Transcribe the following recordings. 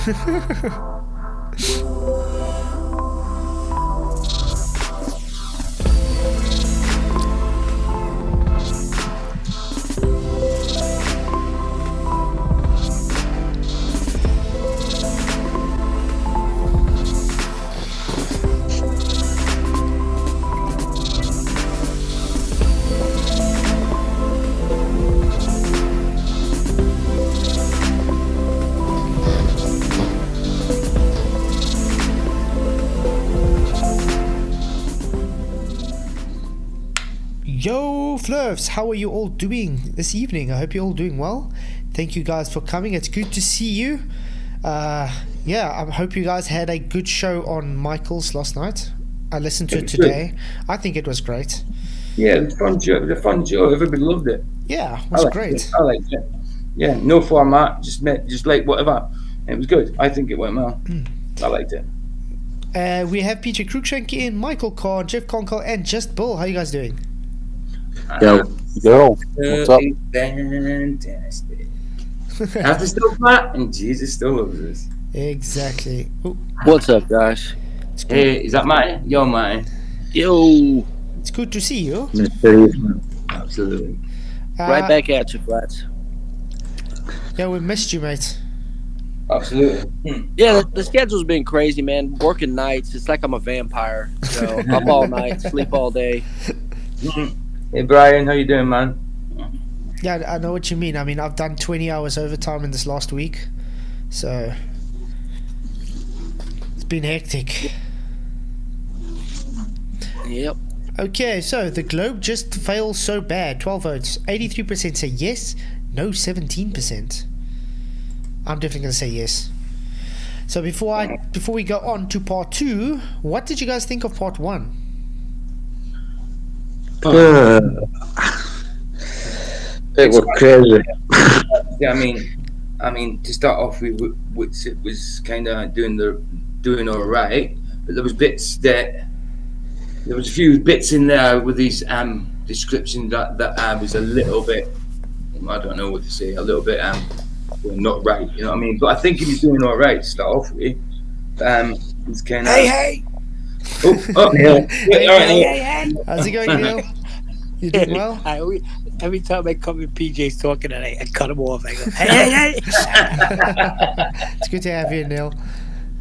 Yo, Flurfs, how are you all doing this evening? I hope you're all doing well. Thank you guys for coming. It's good to see you. Yeah, I hope you guys had a good show on Michael's last night. I listened to it today. Good. I think it was great. Yeah, it was fun show. It was a fun show. Everybody loved it. Yeah, it was great. I liked it. Yeah, no format, just like whatever. It was good. I think it went well. I liked it. We have PJ Cruikshank in, Michael Carr, Jeff Conkle, and Just Bill. How are you guys doing? Yo, what's up? Fantastic. After still flat, and Jesus still loves us. Exactly. Ooh. What's up, guys? Hey, is that Martin? Yo, Martin. Yo. It's good to see you. Absolutely. Right back at you, Flats. Yeah, we missed you, mate. Absolutely. Yeah, the schedule's been crazy, man. Working nights, it's like I'm a vampire. So up all night, sleep all day. Hey, Brian, how you doing, man? Yeah, I know what you mean. I mean, I've done 20 hours overtime in this last week, so it's been hectic. Yep. Okay, so the globe just fails so bad. 12 votes. 83% say yes, no 17%. I'm definitely going to say yes. So before we go on to part 2, what did you guys think of part 1? It was crazy. Yeah, I mean, to start off with, Witsit was kind of doing all right, but there was a few bits in there with these descriptions that I was a little bit, I don't know what to say, a little bit well, not right, you know what I mean? But I think he was doing all right to start off with. He's kind of Hey. Oh, yeah. Hey. How's it going, Neil? You doing well? Every time I come in, PJ's talking and I cut him off. I go, hey. It's good to have you, Neil.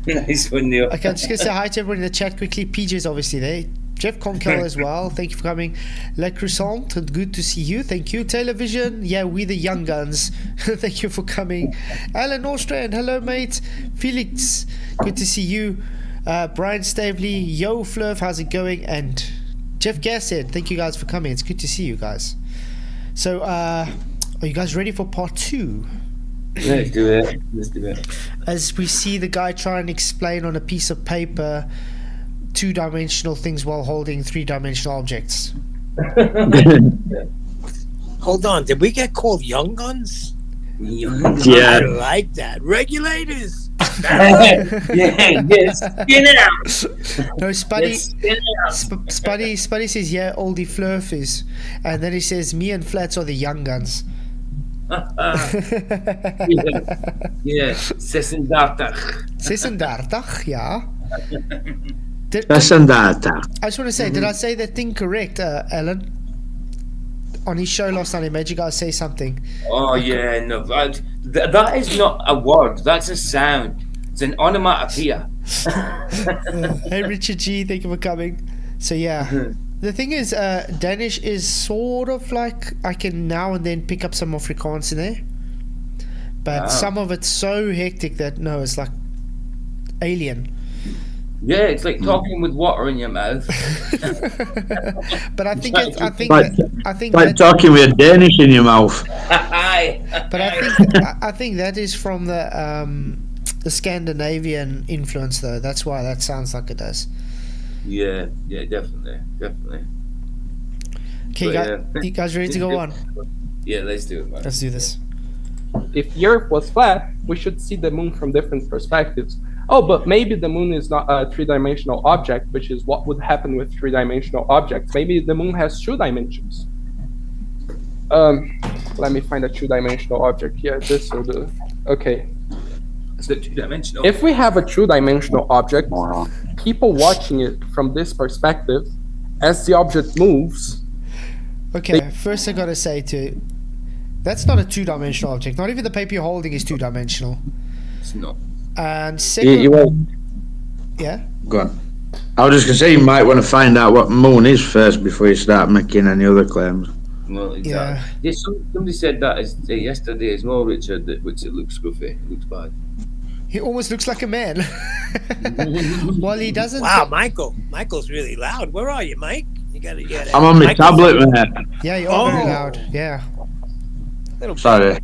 Nice one, Neil. Okay, I'm just going to say hi to everyone in the chat quickly. PJ's obviously there. Jeff Conkel as well. Thank you for coming. La Croissant, good to see you. Thank you. Television, yeah, we the young guns. Thank you for coming. Alan Ostrand, hello, mate. Felix, good to see you. Brian Stavely, yo, Flurf, how's it going? And Jeff Gassed, thank you guys for coming. It's good to see you guys. So, are you guys ready for part 2? Let's do it. As we see the guy try and explain on a piece of paper 2-dimensional things while holding 3-dimensional objects. Hold on, did we get called young guns? Yeah. I like that. Regulators. Yes. Spin it out. No, Spuddy. Yes, spin it out. Spuddy says, yeah, oldie Flurf is. And then he says, me and Flats are the young guns. Yeah. 36. 36, ja. Dat is een data. I just want to say, did I say that thing correct, Alan? On his show last night, he made you guys say something. Oh, yeah, no, that is not a word, that's a sound. It's an onomatopoeia. Hey, Richard G, thank you for coming. So, yeah. The thing is, Danish is sort of like, I can now and then pick up some Afrikaans in there. But some of it's so hectic that, no, it's like alien. Yeah, it's like talking with water in your mouth. But I think Like talking with Danish in your mouth. But I think that is from the Scandinavian influence, though. That's why that sounds like it does. Yeah, definitely. Okay, you guys ready to go on? Yeah, let's do it, man. Let's do this. If the Earth was flat, we should see the moon from different perspectives. Oh, but maybe the moon is not a 3-dimensional object, which is what would happen with 3-dimensional objects. Maybe the moon has 2 dimensions. Let me find a 2-dimensional object here. This will do. Okay. It's not two-dimensional. If we have a two-dimensional object, people watching it from this perspective, as the object moves. Okay, first I gotta say that's not a two-dimensional object. Not even the paper you're holding is two-dimensional. It's not. And second, yeah. Go on. I was just gonna say you might want to find out what moon is first before you start making any other claims. Well, exactly. Yeah. Yeah, somebody said that yesterday as well, Richard, that which it looks scruffy. It looks bad. He almost looks like a man. Well, he doesn't. Wow, Michael's really loud. Where are you, Mike? You gotta. I'm on my tablet, man. Yeah, you are very loud. Yeah. Sorry.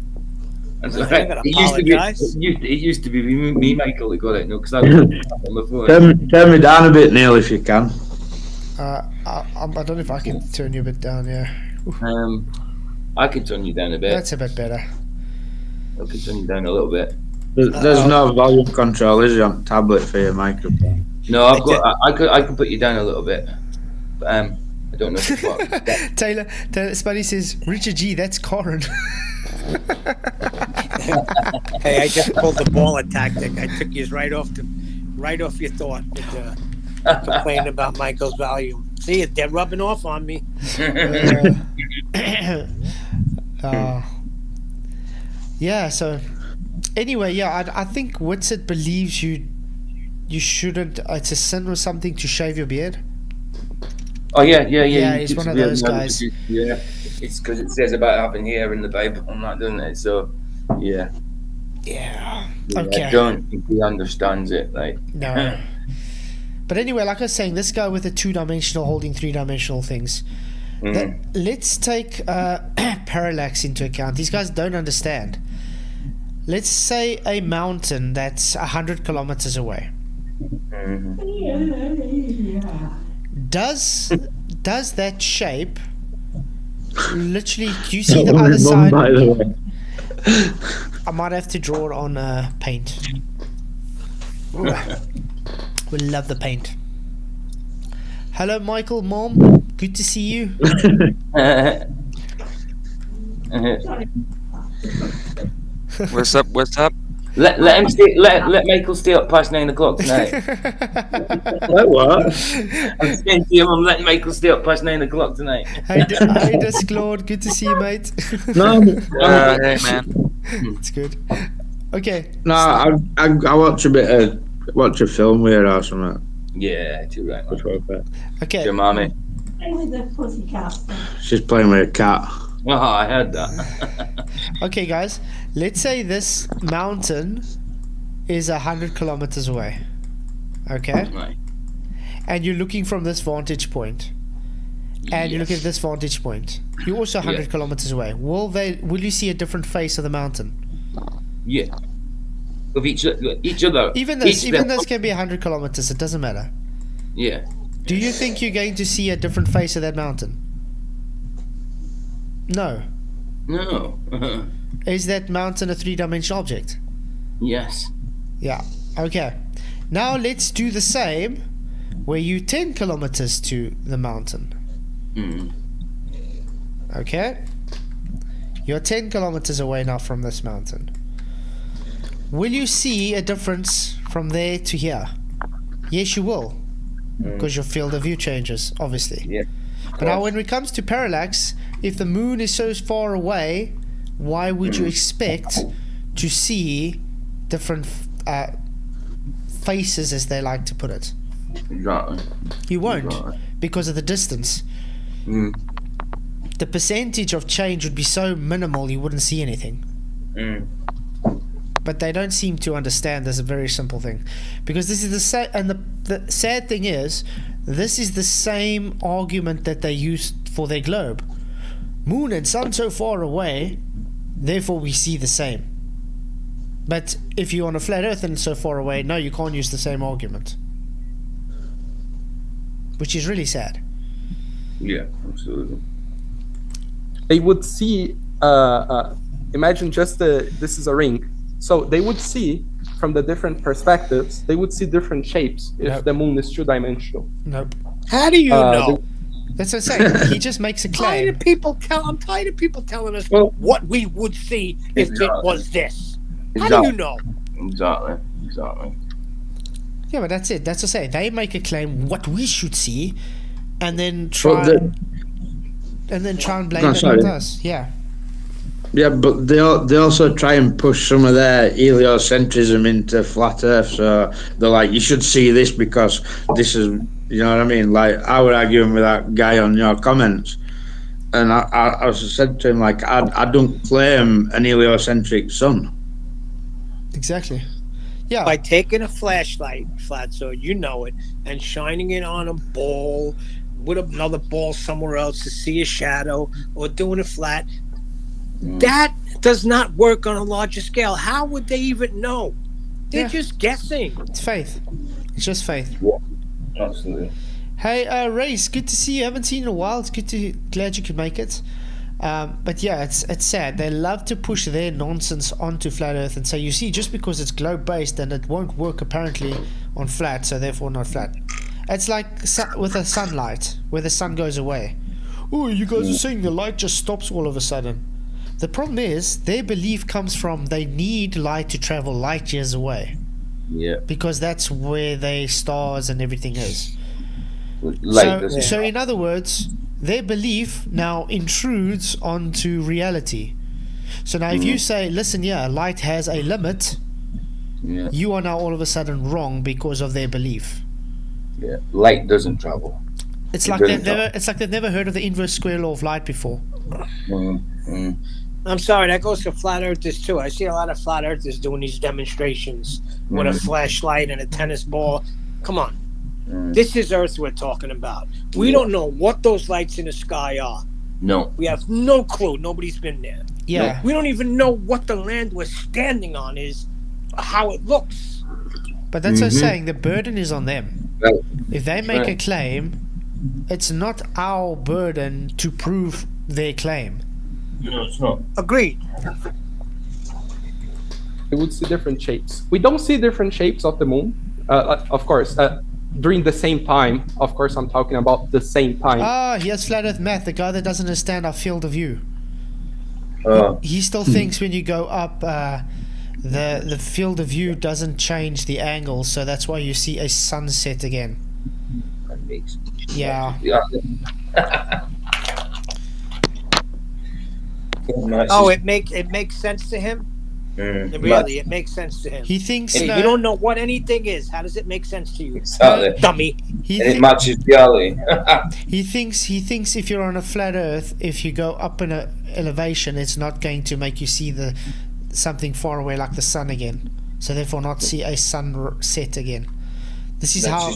That's I right. gotta It used to be me, Michael, that got it. No, because I was on the phone. Turn me down a bit, Neil, if you can. I don't know if I can turn you a bit down. Yeah. I can turn you down a bit. That's a bit better. I can turn you down a little bit. There's no volume control, is there, on tablet for your microphone? No, I can put you down a little bit. But, I don't know if it's what. Taylor Spuddy says, Richard G, that's Corin. Hey, I just pulled the baller tactic. I took you right off your thought with complaining about Michael's volume. See, they're rubbing off on me. Yeah. So anyway, yeah, I think Witsit believes you shouldn't. It's a sin or something to shave your beard. Oh yeah. Yeah, he's one of those guys. Yeah, it's because it says about having hair in the Bible and that, doesn't it? So, yeah. Yeah. Yeah, Okay. I don't think he understands it, like. No. But anyway, like I was saying, this guy with the two-dimensional holding three-dimensional things. Let's take parallax into account. These guys don't understand. Let's say a mountain that's 100 kilometers away. Does that shape literally? Do you see the other side? By the way. I might have to draw it on paint. We love the paint. Hello, Michael, Mom. Good to see you. What's up? What's up? Let him stay. Let Michael stay up past 9 o'clock tonight. What? I'm saying to him, I'm letting Michael stay up past 9 o'clock tonight. Hey, Disclord. Good to see you, mate. No, Hey, man. It's good. Okay. no, I watch a film with her or something. Yeah, too right, man. Okay. Your mommy. She's playing with a cat. Oh, I heard that. Okay, guys. Let's say this mountain is 100 kilometers away. Okay. Right. And you're looking from this vantage point. And you look at this vantage point. You're also 100 kilometers away. Will you see a different face of the mountain? Yeah. Of each other. Even this can be 100 kilometers. It doesn't matter. Yeah. Do you think you're going to see a different face of that mountain? No. No. Is that mountain a three-dimensional object? Yes. Yeah. Okay. Now let's do the same where you 10 kilometers to the mountain. Okay. You're 10 kilometers away now from this mountain. Will you see a difference from there to here? Yes, you will. Because your field of view changes, obviously. Yeah. But now when it comes to parallax, if the moon is so far away, why would you expect to see different faces, as they like to put it? Exactly. You won't, because of the distance. The percentage of change would be so minimal you wouldn't see anything. But they don't seem to understand this, a very simple thing, because this is the sad thing is, this is the same argument that they used for their globe. Moon and sun so far away, therefore we see the same. But if you're on a flat earth and it's so far away, no, you can't use the same argument, which is really sad. Yeah, absolutely. They would see, imagine just this is a ring. So they would see, from the different perspectives, they would see different shapes if the moon is two-dimensional. Nope. How do you know? That's what I'm saying. He just makes a I'm claim. tired of people telling us what we would see if it was this. How do you know? Exactly. Yeah, but that's it. That's to say, they make a claim what we should see, and then Well, try and blame No, it sorry. on us. Yeah. Yeah, but they also try and push some of their heliocentrism into flat Earth. So they're like, you should see this because this is, you know what I mean? Like, I was arguing with that guy on your comments, and I said to him, like, I don't claim an heliocentric sun. Exactly. Yeah. By taking a flashlight, Flatzoid, you know it, and shining it on a ball with another ball somewhere else to see a shadow, or doing a flat, that does not work on a larger scale. How would they even know? They're just guessing. It's faith. It's just faith. Absolutely. Hey, Race, good to see you. Haven't seen you in a while. It's glad you could make it. But yeah, it's sad. They love to push their nonsense onto flat Earth and say, you see, just because it's globe based and it won't work apparently on flat, so therefore not flat. It's like with the sunlight, where the sun goes away. Oh, you guys are saying the light just stops all of a sudden. The problem is their belief comes from they need light to travel light years away. Yeah. Because that's where their stars and everything is. So in other words, their belief now intrudes onto reality. So now if you say, listen, light has a limit, you are now all of a sudden wrong because of their belief. Yeah, light doesn't travel. It's like they've never heard of the inverse square law of light before. I'm sorry, that goes to flat earthers too. I see a lot of flat earthers doing these demonstrations with a flashlight and a tennis ball. Come on. This is Earth we're talking about. We don't know what those lights in the sky are. No. We have no clue. Nobody's been there. Yeah. We don't even know what the land we're standing on is, how it looks. But that's what I'm saying. The burden is on them. Right. If they make a claim, it's not our burden to prove their claim. No, it's not. Agreed. We would see different shapes. We don't see different shapes of the moon, of course, during the same time. Of course, I'm talking about the same time. Here's Flat Earth Math, the guy that doesn't understand our field of view. He still thinks when you go up, the field of view doesn't change the angle, so that's why you see a sunset again. That makes sense. Yeah. It makes sense to him. Really, it makes sense to him. He thinks Hey, you don't know what anything is. How does it make sense to you, Exactly. dummy? It matches reality. He thinks if you're on a flat Earth, if you go up in a elevation, it's not going to make you see something far away like the sun again. So therefore, not see a sunset again. This is how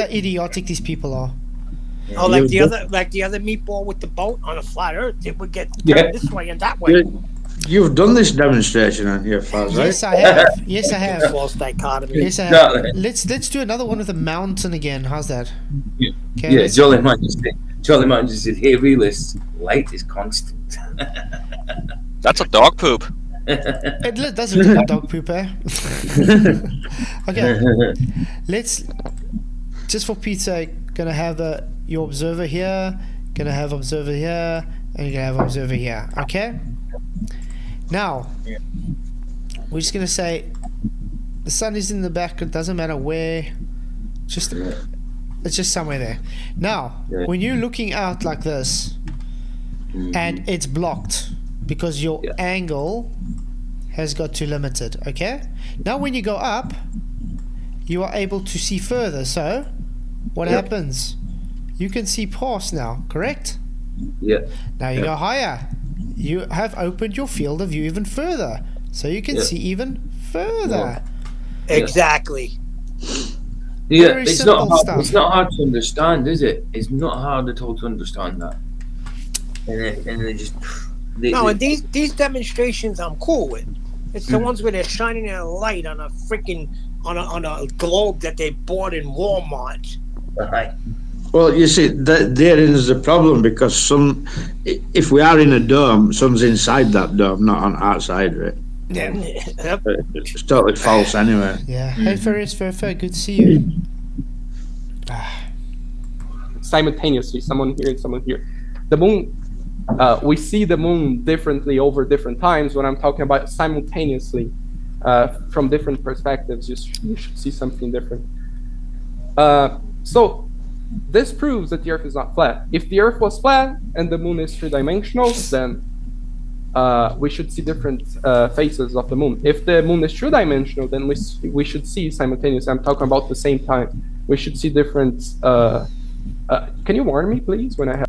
idiotic these people are. Oh, like the other meatball with the boat on a flat Earth, it would get turned this way and that way. You've done this demonstration, haven't you, Faz, right? Yes, I have. Yes, I have. False dichotomy. Yes, I have. Let's do another one with the mountain again. How's that? Okay, Yeah, Jolly Man just said, hey, realists, light is constant. That's a dog poop. It does look like dog poop, eh? Okay. Let's, just for Pete's sake, gonna have your observer here, gonna have observer here, and you're gonna have observer here. Okay? Now, we're just gonna say the sun is in the back. It doesn't matter where. It's just somewhere there. Now, when you're looking out like this, and it's blocked because your angle has got too limited. Okay. Now, when you go up, you are able to see further. So, what happens? You can see past now. Correct? Yeah. Now you go higher. You have opened your field of view even further, so you can see even further. Exactly. Yeah, Very it's simple not hard. stuff. It's not hard to understand, is it? It's not hard at all to understand that. And they just. And these demonstrations I'm cool with. It's the ones where they're shining a light on a freaking on a globe that they bought in Walmart. Right. Well, you see, therein is the problem because if we are in a dome, sun's inside that dome, not on outside of it. Yeah. It's totally false anyway. Yeah. Hey, Furious Fair, good to see you. Simultaneously, someone here and someone here. The moon, we see the moon differently over different times. When I'm talking about simultaneously, from different perspectives, you should see something different. So this proves that the Earth is not flat. If the Earth was flat and the Moon is three-dimensional, then we should see different faces of the Moon. If the Moon is two-dimensional, then we should see simultaneously. I'm talking about the same time. We should see different. Can you warn me, please, when I have?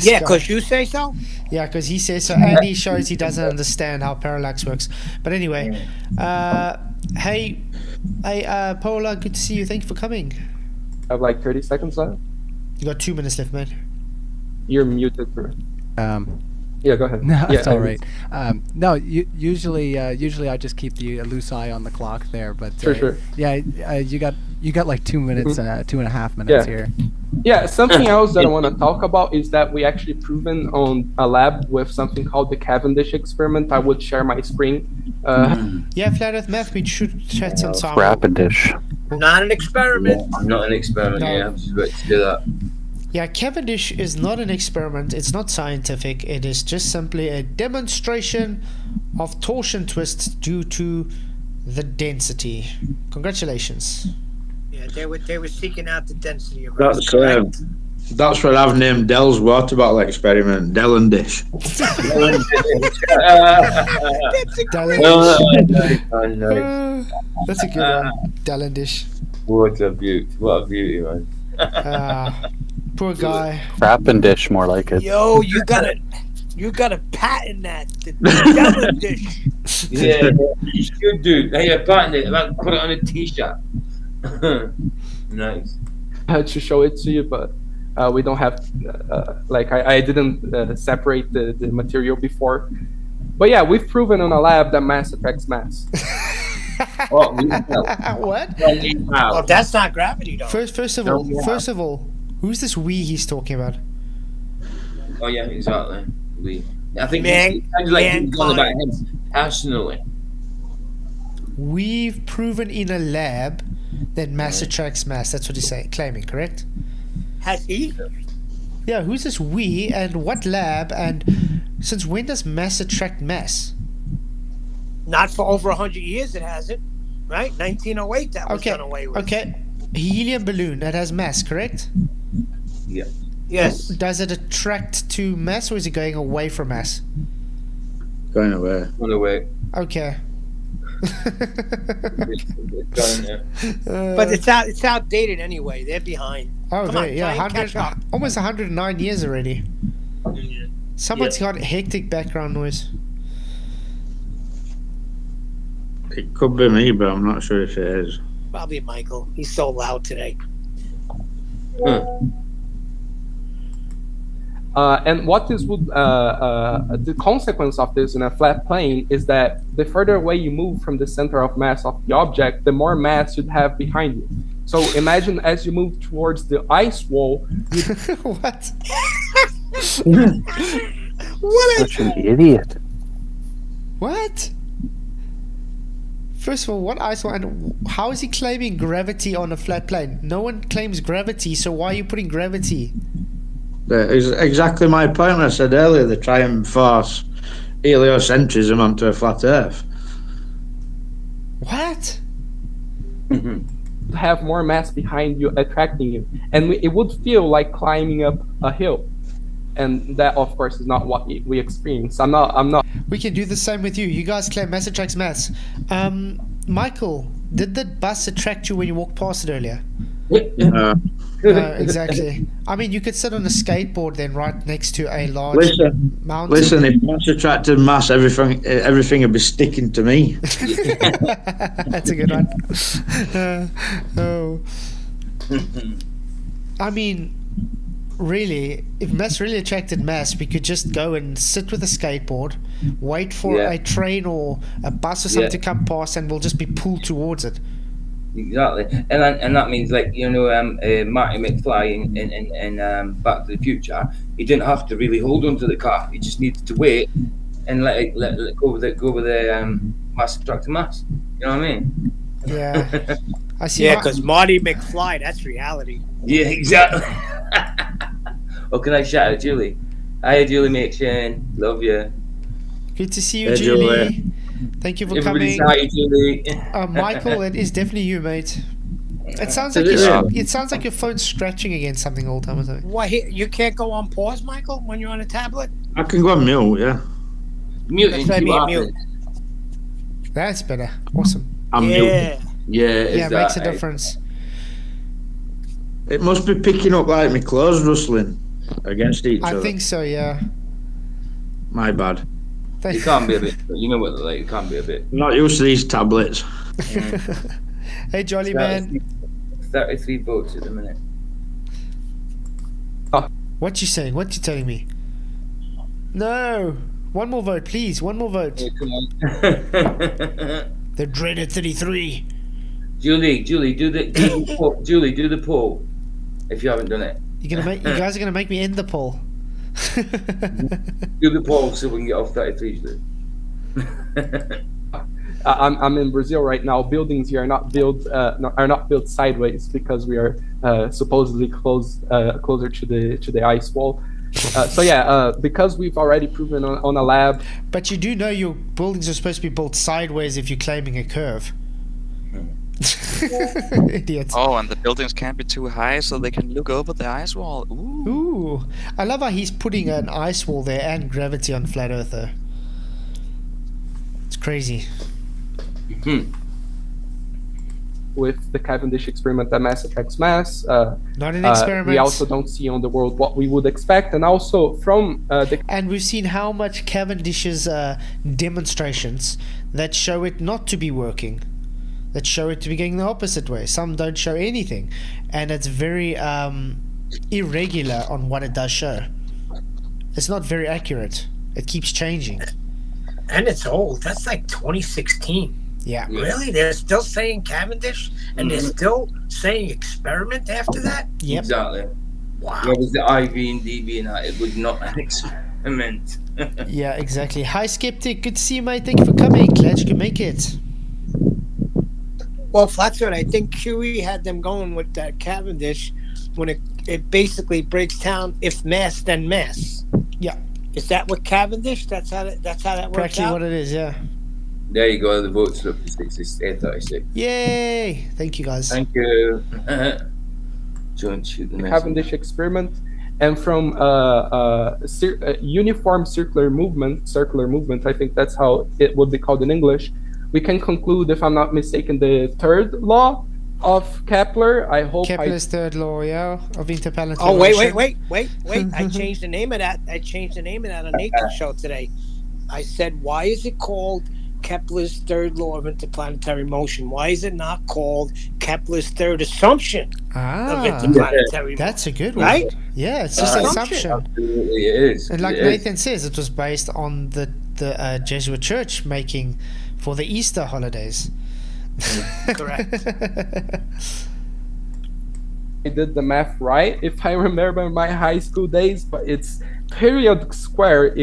Yeah, because you say so. Yeah, because he says so, and he shows he doesn't understand how parallax works. But anyway, hey, Paula, good to see you. Thank you for coming. I have like 30 seconds left. You got 2 minutes left, man. You're muted, bro. Yeah, go ahead. No, yeah, it's all right. No, usually I just keep the loose eye on the clock there, but sure. Yeah, you got like 2 minutes, 2.5 minutes here. Yeah, something else that I want to talk about is that we actually proven on a lab with something called the Cavendish experiment. I would share my screen. Yeah, Flat Earth Math, we should chat some time. Cavendish. Not an experiment. Not an experiment. No. Yeah, I'm just about to do that. Yeah, Cavendish is not an experiment. It's not scientific. It is just simply a demonstration of torsion twists due to the density. Congratulations. Yeah, they were seeking out the density of That's what I've named Dell's water bottle experiment, Dell and Dish. That's a great. That's a good one. Dallandish. What a beauty! What a beauty, man. Poor guy. Cavendish, more like it. Yo, you gotta patent that. The Cavendish. Yeah, you should do. Hey, patent it. Put it on a t-shirt. Nice. I had to show it to you, but we don't have I didn't separate the material before. But yeah, we've proven in a lab that mass attracts mass. What? Well, that's not gravity, though. First of all, who's this we he's talking about? Oh yeah, exactly. I think Man- it's like he's on about mankind. him personally. We've proven in a lab that mass attracts mass. That's what he's saying, claiming, correct? Has he? Yeah, who's this we and what lab and since when does mass attract mass? Not for over 100 years. It hasn't. Right? 1908. That was done away with. Okay. Helium balloon that has mass, correct? Yeah. Yes. Does it attract to mass or is it going away from mass? Going away. On the way. Okay. But it's outdated anyway. They're behind. Oh, Come on, yeah, try and catch up. almost 109 years already. Someone's got hectic background noise. It could be me, but I'm not sure if it is. Probably Michael. He's so loud today. And what this would, the consequence of this in a flat plane is that the further away you move from the center of mass of the object, the more mass you'd have behind you. So imagine as you move towards the ice wall. What? Such an idiot. What? First of all, what ice wall and how is he claiming gravity on a flat plane? No one claims gravity, so why are you putting gravity? That is exactly my point I said earlier. They try and force heliocentrism onto a flat Earth. What? Have more mass behind you attracting you, and it would feel like climbing up a hill, and that of course is not what we experience. I'm not We can do the same with you. You guys claim mass attracts mass. Michael, did the bus attract you when you walked past it earlier? Exactly. I mean, you could sit on a skateboard then right next to a large mountain. Listen, if mass attracted mass, everything would be sticking to me. That's a good one. I mean, really, if mass really attracted mass, we could just go and sit with a skateboard, wait for a train or a bus or something to come past, and we'll just be pulled towards it. Exactly, and that means Marty McFly in Back to the Future, he didn't have to really hold onto the car. He just needed to wait and let it go with the mass attracting mass. You know what I mean? Yeah, I see. Yeah, because Marty McFly, that's reality. Yeah, exactly. Oh, can I shout out Julie? Hi, Julie Mixon. Love you. Good to see you, Hey, Julie. Thank you for Everybody's coming. hi, Julie. Michael, it is definitely you, mate. It sounds like it sounds like your phone's scratching against something all the time or something. Why you can't go on pause, Michael, when you're on a tablet? I can go on mute, yeah. Mute. That's what I mean, mute. That's better. Awesome. I'm mute. Yeah, Yeah, it makes a difference. It must be picking up like my clothes rustling against each other. I think so, yeah. My bad. It can't be a bit. You know what they're like. It can't be a bit. I'm not used to these tablets. Hey, Jolly man. 33 votes at the minute. What you saying? What you telling me? No. One more vote, please. One more vote. Yeah, come on. The dreaded 33. Julie, do the poll. Julie, do the poll. If you haven't done it, You guys are gonna make me end the poll. do the poll so we can get off 33. Julie. I'm in Brazil right now. Buildings here are not built sideways because we are supposedly closer to the ice wall. Because we've already proven on a lab. But you do know your buildings are supposed to be built sideways if you're claiming a curve. Idiots. Oh, and the buildings can't be too high so they can look over the ice wall. Ooh. Ooh. I love how he's putting an ice wall there and gravity on Flat Earther. It's crazy. With the Cavendish experiment that mass attracts mass. Not an experiment. We also don't see on the world what we would expect, and also from And we've seen how much Cavendish's demonstrations that show it not to be working, that show it to be going the opposite way. Some don't show anything, and it's very irregular on what it does show. It's not very accurate. It keeps changing. And it's old. That's like 2016. Yeah. Really? They're still saying Cavendish, and they're still saying experiment after that? Yep. Exactly. Wow. Where was the IV and DB and that? It was not an experiment. Yeah, exactly. Hi, Skeptic. Good to see you, mate. Thank you for coming. Glad you could make it. Well, Flatzoid, I think QE had them going with that Cavendish when it basically breaks down if mass, then mass. Yeah. Is that what Cavendish? That's how that works Practically out? what it is, yeah. There you go. The votes are up to 36. Yay! Thank you, guys. Thank you. Don't shoot the Cavendish experiment, and from uniform circular movement, I think that's how it would be called in English, we can conclude, if I'm not mistaken, the third law of Kepler. I hope Kepler's third law, yeah, of interplanetary Oh, wait. motion. I changed the name of that. On Nathan's show today. I said, why is it called Kepler's third law of interplanetary motion? Why is it not called Kepler's third assumption of interplanetary motion? That's a good one. Right? Yeah, it's just an assumption. Absolutely, it is. And like It is. Nathan says, it was based on the Jesuit church making for the Easter holidays. Correct. I did the math right, if I remember my high school days, but it's period square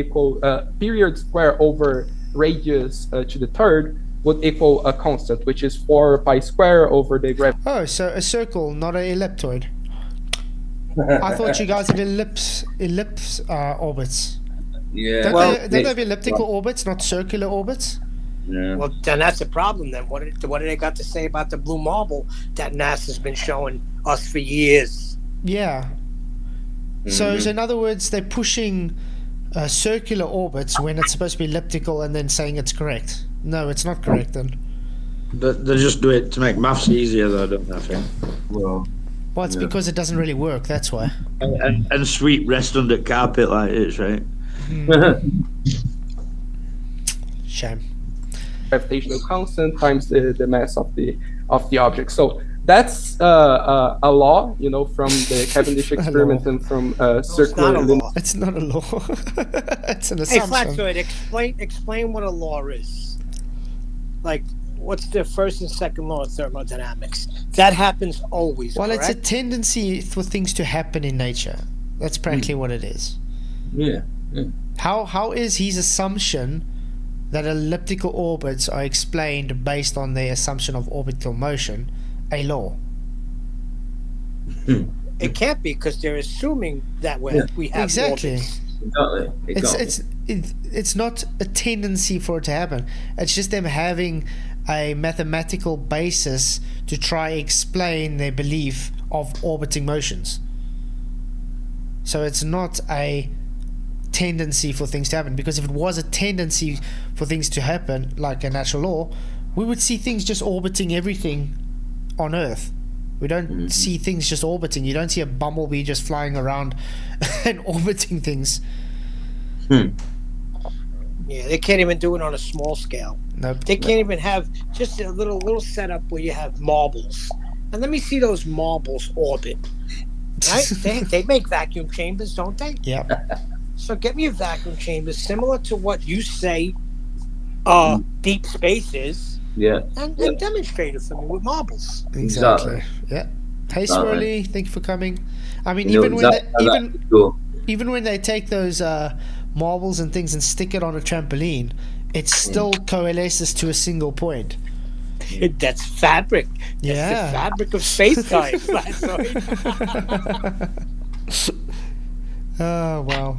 over radius to the third would equal a constant, which is 4 pi square over the gravity. Oh, so a circle, not an elliptoid. I thought you guys had ellipse orbits. Yeah. Don't they have elliptical orbits, not circular orbits? Yeah. Well, then that's a problem. Then what do they got to say about the blue marble that NASA's been showing us for years? Yeah. So in other words, they're pushing circular orbits when it's supposed to be elliptical, and then saying it's correct. No, it's not correct then. They just do it to make maths easier, though, don't they? I think. Well, It's because it doesn't really work. That's why. And sweep rest under carpet like it's right. Shame. Gravitational constant times the mass of the object. So that's a law, from the Cavendish experiment and from circular. It's not a law. It's an Hey, assumption. Flatzoid, explain what a law is. Like, what's the first and second law of thermodynamics? That happens always. Well, correct? it's a tendency for things to happen in nature. That's practically what it is. yeah. How is his assumption that elliptical orbits are explained based on the assumption of orbital motion a law? It can't be, because they're assuming that we have Exactly. orbits. Exactly. it's not a tendency for it to happen. It's just them having a mathematical basis to try explain their belief of orbiting motions. So it's not a tendency for things to happen, because if it was a tendency for things to happen like a natural law, we would see things just orbiting everything on Earth. We don't see things just orbiting. You don't see a bumblebee just flying around and orbiting things. Yeah, they can't even do it on a small scale. Nope. They can't even have just a little setup where you have marbles. And let me see those marbles orbit. Right? they make vacuum chambers, don't they? Yeah. So get me a vacuum chamber similar to what you say deep space is. Yeah. And demonstrate it for me with marbles. Exactly. Yeah. Hey, Swirly, thank you for coming. I mean, even when they take those marbles and things and stick it on a trampoline, it still coalesces to a single point. That's fabric. Yeah. That's the fabric of space-time. Oh, wow.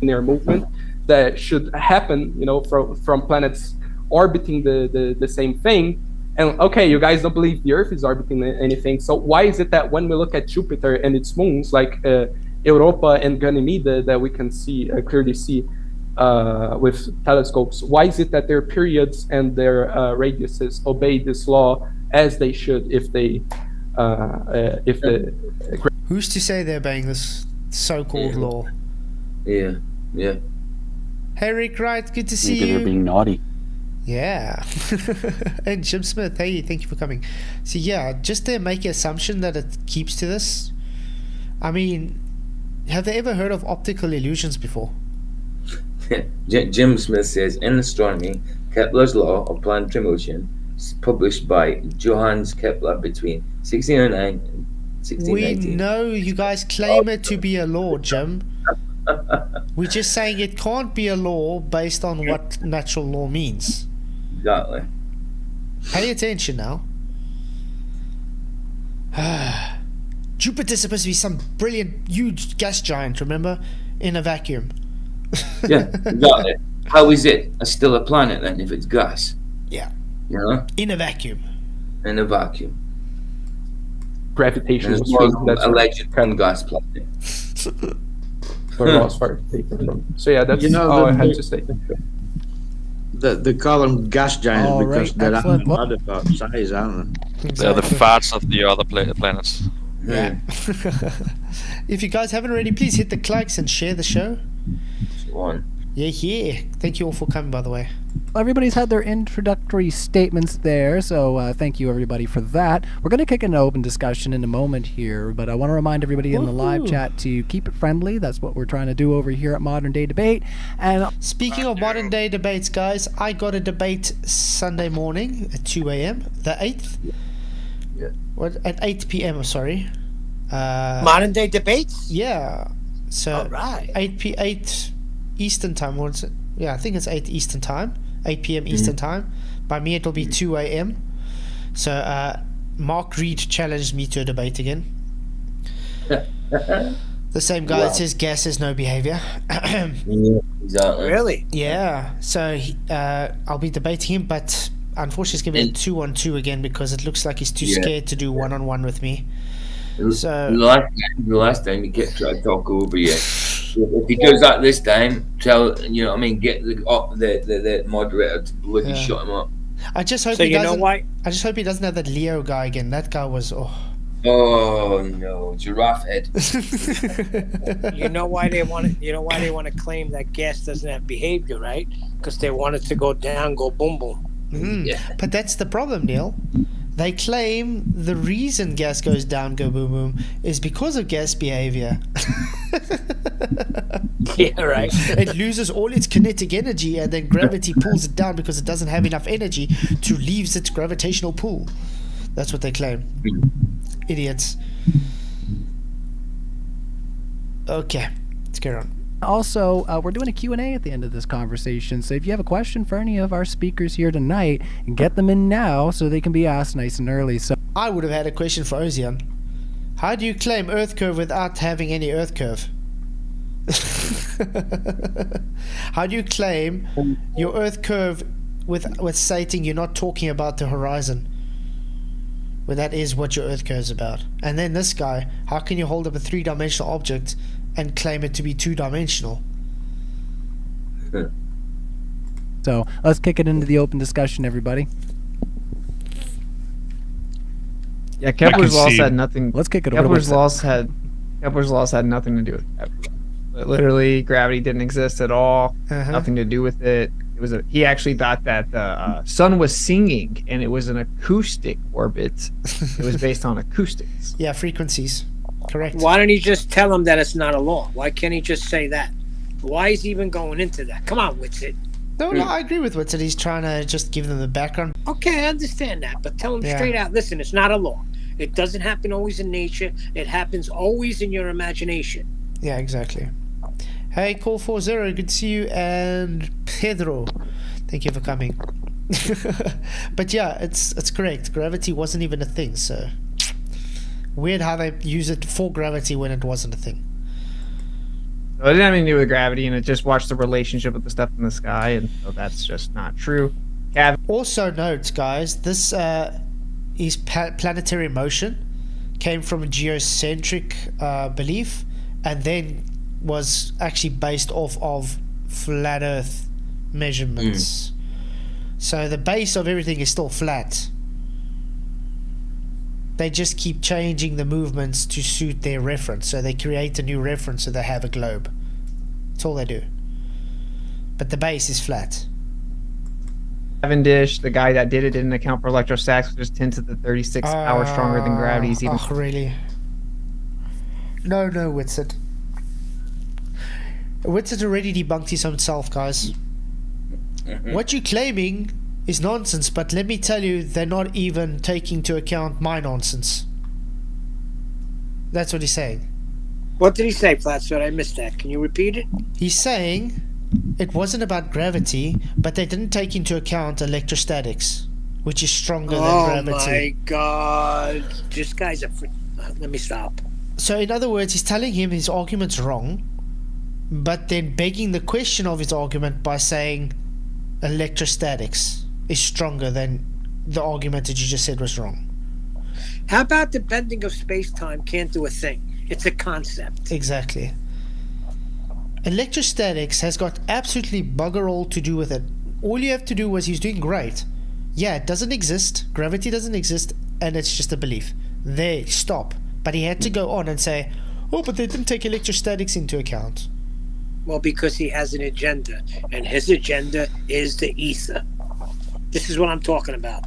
Linear movement that should happen, from planets orbiting the same thing. And okay, you guys don't believe the Earth is orbiting anything. So why is it that when we look at Jupiter and its moons, like Europa and Ganymede, that we can clearly see with telescopes, why is it that their periods and their radiuses obey this law as they should if the Who's to say they're obeying this so-called law? Yeah. Hey, Rick Wright, good to see Maybe you. they're being naughty. Yeah. And Jim Smith, hey, thank you for coming. So yeah, just to make an assumption that it keeps to this. I mean, have they ever heard of optical illusions before? Jim Smith says, in astronomy, Kepler's law of planetary motion is published by Johannes Kepler between 1609 and 1619. We know you guys claim it to be a law, Jim. We're just saying it can't be a law based on what natural law means. Exactly. Pay attention now. Jupiter's supposed to be some brilliant, huge gas giant, remember? In a vacuum. Yeah, exactly. How is it still a planet then if it's gas? Yeah. You know? In a vacuum. In a vacuum. Gravitational It's more field. That's alleged gas planet. So yeah, that's all I had to say. They call them gas giants All because right, they're excellent. mad about size, aren't they? They're the farts of the other planets. Yeah. If you guys haven't already, please hit the likes and share the show. One. Yeah. Thank you all for coming, by the way. Everybody's had their introductory statements there, so thank you everybody for that. We're going to kick an open discussion in a moment here, but I want to remind everybody in the live chat to keep it friendly. That's what we're trying to do over here at Modern Day Debate. And speaking of modern day debates, guys, I got a debate Sunday morning at 2 a.m. the 8th. Yeah. What, at 8 p.m. Sorry. Modern day debates? Yeah. So All right. 8 Eastern time. What's it? Yeah, I think it's 8 Eastern time. 8 p.m. Eastern time. By me, it'll be 2 a.m. So Mark Reed challenged me to a debate again. The same guy that says gas has no behavior. Yeah, exactly. Really? Yeah. So I'll be debating him, but unfortunately, it's going to be a 2-on-2 again because it looks like he's too scared to do 1-on-1 with me. So the last time he kept trying to talk over you. If he does that this time, get the moderator to bloody shut him up. I just hope So he you know doesn't. why? I just hope he doesn't have that Leo guy again. That guy was Oh no, giraffe head. You know why they want to claim that gas doesn't have behavior, right? Because they want it to go down, go boom boom. Yeah. But that's the problem, Neil. They claim the reason gas goes down, go boom boom, is because of gas behavior. Yeah, right. It loses all its kinetic energy, and then gravity pulls it down because it doesn't have enough energy to leave its gravitational pull. That's what they claim. Idiots. Okay, let's get on. also, we're doing a Q&A at the end of this conversation, so if you have a question for any of our speakers here tonight, get them in now so they can be asked nice and early. So I would have had a question for Ozien. How do you claim Earth curve without having any Earth curve? How do you claim your Earth curve with stating you're not talking about the horizon? When that is what your Earth curve is about. And then this guy, how can you hold up a 3-dimensional object and claim it to be 2-dimensional? So let's kick it into the open discussion, everybody. Yeah, Kepler's laws had nothing. Let's kick it over. Kepler's laws had nothing to do with gravity. Literally, gravity didn't exist at all. Nothing to do with it. He actually thought that the sun was singing, and it was an acoustic orbit. It was based on acoustics. Yeah, frequencies. Correct. Why don't he just tell him that it's not a law? Why can't he just say that? Why is he even going into that? Come on, Witsit. No, I agree with Witsit. He's trying to just give them the background. Okay, I understand that, but tell him straight out, listen, it's not a law. It doesn't happen always in nature. It happens always in your imagination. Yeah, exactly. Hey, Call 40, good to see you. And Pedro, thank you for coming. But yeah, it's correct. Gravity wasn't even a thing, so weird how they use it for gravity when it wasn't a thing. So it didn't have anything to do with gravity, and it just watched the relationship with the stuff in the sky, and so that's just not true. Also note, guys, this is planetary motion came from a geocentric belief, and then was actually based off of flat Earth measurements. So the base of everything is still flat. They just keep changing the movements to suit their reference. So they create a new reference so they have a globe. That's all they do. But the base is flat. Cavendish, the guy that did it, didn't account for electrostatics, which is 10 to the 36 power stronger than gravity. Even really? No, Witsit. Witsit already debunked his own self, guys. What you're claiming is nonsense, but let me tell you, they're not even taking into account my nonsense. That's what he's saying. What did he say, Flatzoid? I missed that. Can you repeat it? He's saying it wasn't about gravity, but they didn't take into account electrostatics, which is stronger than gravity. Oh my god. This guy's a let me stop. So in other words, he's telling him his argument's wrong, but then begging the question of his argument by saying electrostatics is stronger than the argument that you just said was wrong. How about the bending of space-time can't do a thing? It's a concept. Exactly. Electrostatics has got absolutely bugger all to do with it. All you have to do was he's doing great. Yeah, it doesn't exist. Gravity doesn't exist, and it's just a belief. There, stop. But he had to go on and say, oh, but they didn't take electrostatics into account. Well, because he has an agenda, and his agenda is the ether. This is what I'm talking about.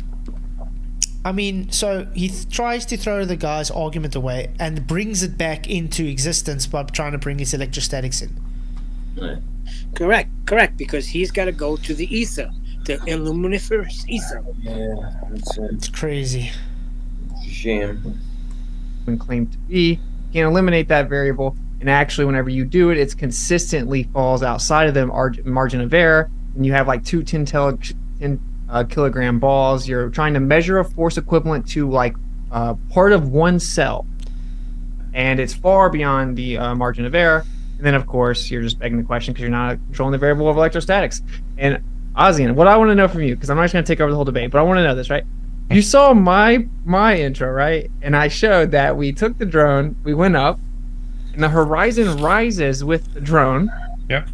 I mean, so he tries to throw the guy's argument away and brings it back into existence by trying to bring his electrostatics in. Right. Correct, because he's got to go to the ether, the illuminiferous ether. Yeah, it's crazy. It's a shame. When claimed to be, you can eliminate that variable, and actually, whenever you do it, it consistently falls outside of the margin of error, and you have like 10 kilogram balls. You're trying to measure a force equivalent to like part of one cell, and it's far beyond the margin of error. And then, of course, you're just begging the question because you're not controlling the variable of electrostatics. And Ozien, what I want to know from you, because I'm not just going to take over the whole debate, but I want to know this, right? You saw my intro, right? And I showed that we took the drone, we went up, and the horizon rises with the drone. Yep.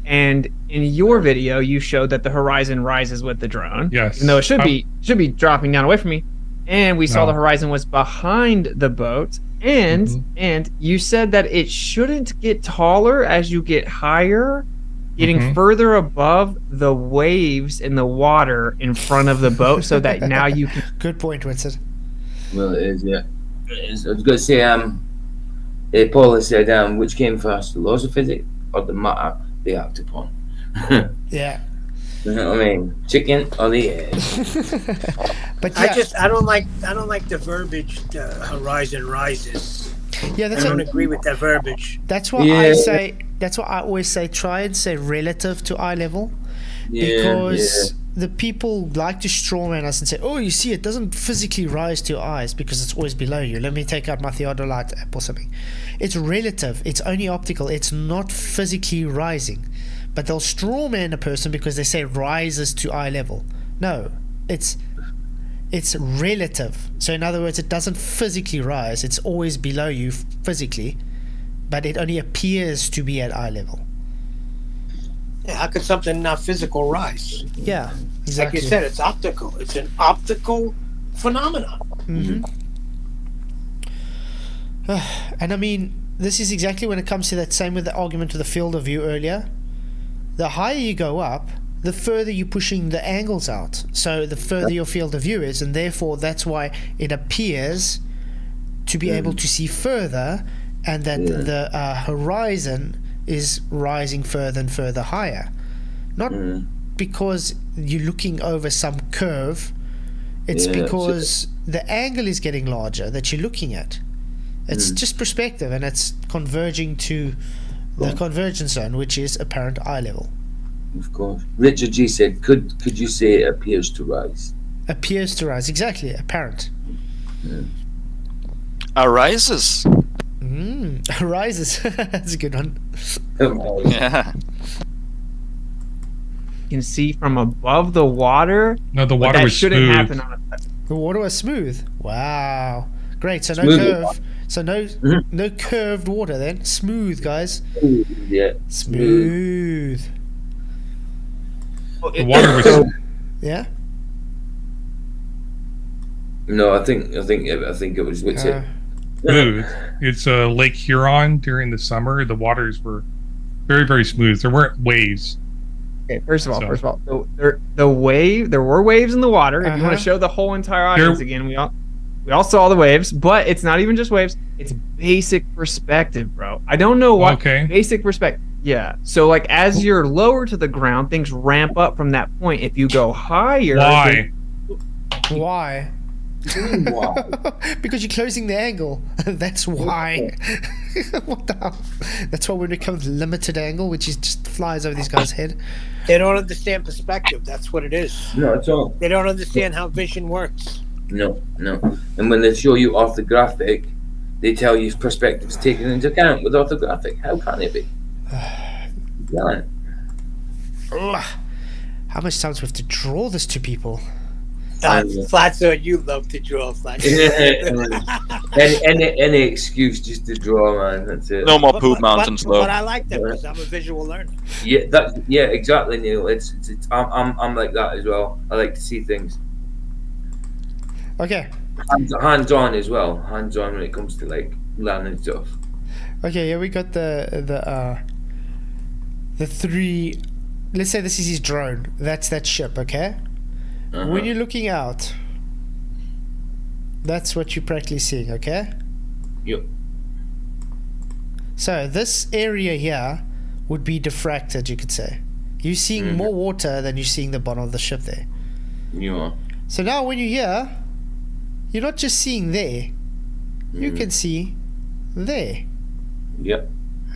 And in your video, you showed that the horizon rises with the drone. Yes. Even though it should be dropping down away from me. And we saw the horizon was behind the boat. And you said that it shouldn't get taller as you get higher, getting further above the waves in the water in front of the boat, so that now you can. Good point, Witsit. Well, it is, yeah. It is. I was going to say, Paul has said, which came first, the laws of physics or the matter, the octopon? Yeah. You know what I mean? Chicken or the egg? But yeah. I don't like the verbiage. The horizon rises. Yeah, I don't agree with that verbiage. That's why I say. That's why I always say. Try and say relative to eye level, because the people like to strawman us and say, oh, you see, it doesn't physically rise to your eyes because it's always below you. Let me take out my theodolite app or something. It's relative. It's only optical. It's not physically rising. But they'll strawman a person because they say rises to eye level. No, it's relative. So in other words, it doesn't physically rise. It's always below you physically, but it only appears to be at eye level. Yeah, how could something not physical rise? Yeah, exactly. Like you said, it's optical. It's an optical phenomenon. Mm-hmm. And I mean, this is exactly when it comes to that same with the argument of the field of view earlier. The higher you go up, the further you're pushing the angles out. So the further your field of view is, and therefore that's why it appears to be able to see further, and that the horizon is rising further and further higher. Not because you're looking over some curve, it's because the angle is getting larger that you're looking at. It's just perspective, and it's converging to the convergence zone, which is apparent eye level. Of course. Richard G said, could you say it appears to rise? Appears to rise, exactly, apparent. Arises. Arises. That's a good one. Yeah. You can see from above the water. No, the but water that was shouldn't smooth. happen on a The water was smooth. Wow. Great. So no Smooth. curve. So no curved water then. Smooth, guys. Yeah. Smooth. The water was Yeah. No, I think it was Witsit. smooth. It's Lake Huron during the summer. The waters were very, very smooth. There weren't waves. Okay, first of all, there were waves in the water. If you want to show the whole entire audience again, we all saw the waves, but it's not even just waves. It's basic perspective, bro. I don't know what basic perspective. Yeah. So like as you're lower to the ground, things ramp up from that point. If you go higher, Why? Why? Because you're closing the angle. That's why. What the hell? That's why when it comes limited angle, which is just flies over these guys' head. They don't understand perspective. That's what it is. No, at all. They don't understand how vision works. No. And when they show you off the graphic, they tell you perspective is taken into account with orthographic. How can it be? Yeah. How much time do we have to draw this to people? Flatzoid, you love to draw, Flatzoid. any excuse just to draw, man. That's it. No more poop mountains, though. But I like that because I'm a visual learner. Yeah, exactly, Neil. I'm like that as well. I like to see things. Okay. Hands on as well. Hands on when it comes to like landing stuff. Okay, yeah, we got the three. Let's say this is his drone. That's that ship. Okay. When you're looking out, that's what you're practically seeing. Okay. Yep. So this area here would be diffracted, you could say. You're seeing more water than you're seeing the bottom of the ship there. You are. So now when you're here, you're not just seeing there. You can see there. Yep.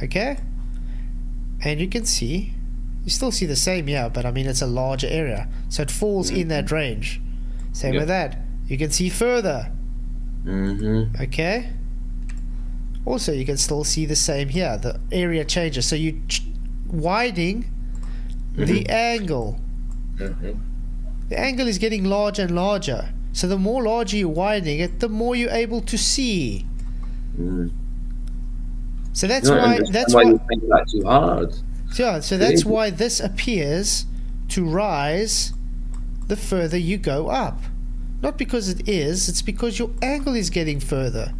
Okay? And you can see, you still see the same here, but I mean it's a larger area. So it falls in that range. Same with that. You can see further. Okay? Also, you can still see the same here. The area changes. So you're widening the angle. The angle is getting larger and larger. So the more larger you're widening it, the more you're able to see. So that's why you think that's too hard. Yeah, so that's why this appears to rise the further you go up. Not because it is, it's because your angle is getting further.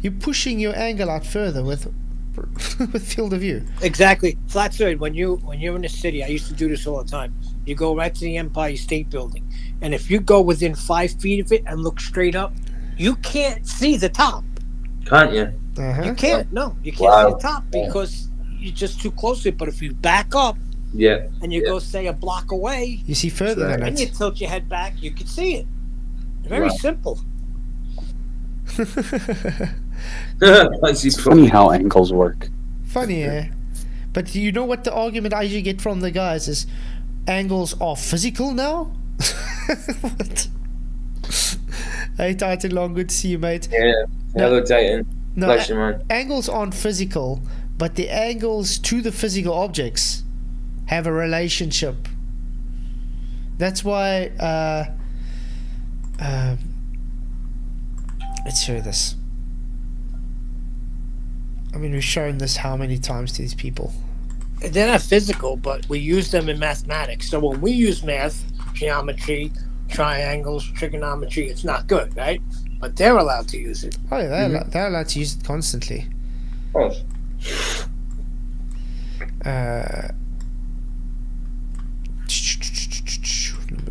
You're pushing your angle out further with field of view. Exactly. Flatzoid, when you're in the city, I used to do this all the time. You go right to the Empire State Building, and if you go within 5 feet of it and look straight up, you can't see the top. Can't you? You can't. No, you can't see the top because you're just too close to it. But if you back up, and you go say a block away, you see further than and you tilt your head back, you can see it. Very simple. It's funny how angles work. Funny, eh? But you know what the argument I usually get from the guys is, angles are physical now? What? Hey Titan Long, good to see you, mate. Yeah. Hello, Titan. No, Bless you, man. angles aren't physical, but the angles to the physical objects have a relationship. That's why let's show this. I mean, we've shown this how many times to these people? They're not physical, but we use them in mathematics. So when we use math, geometry, triangles, trigonometry, it's not good, right? But they're allowed to use it. Oh yeah, they're allowed to use it constantly. Oh. I'm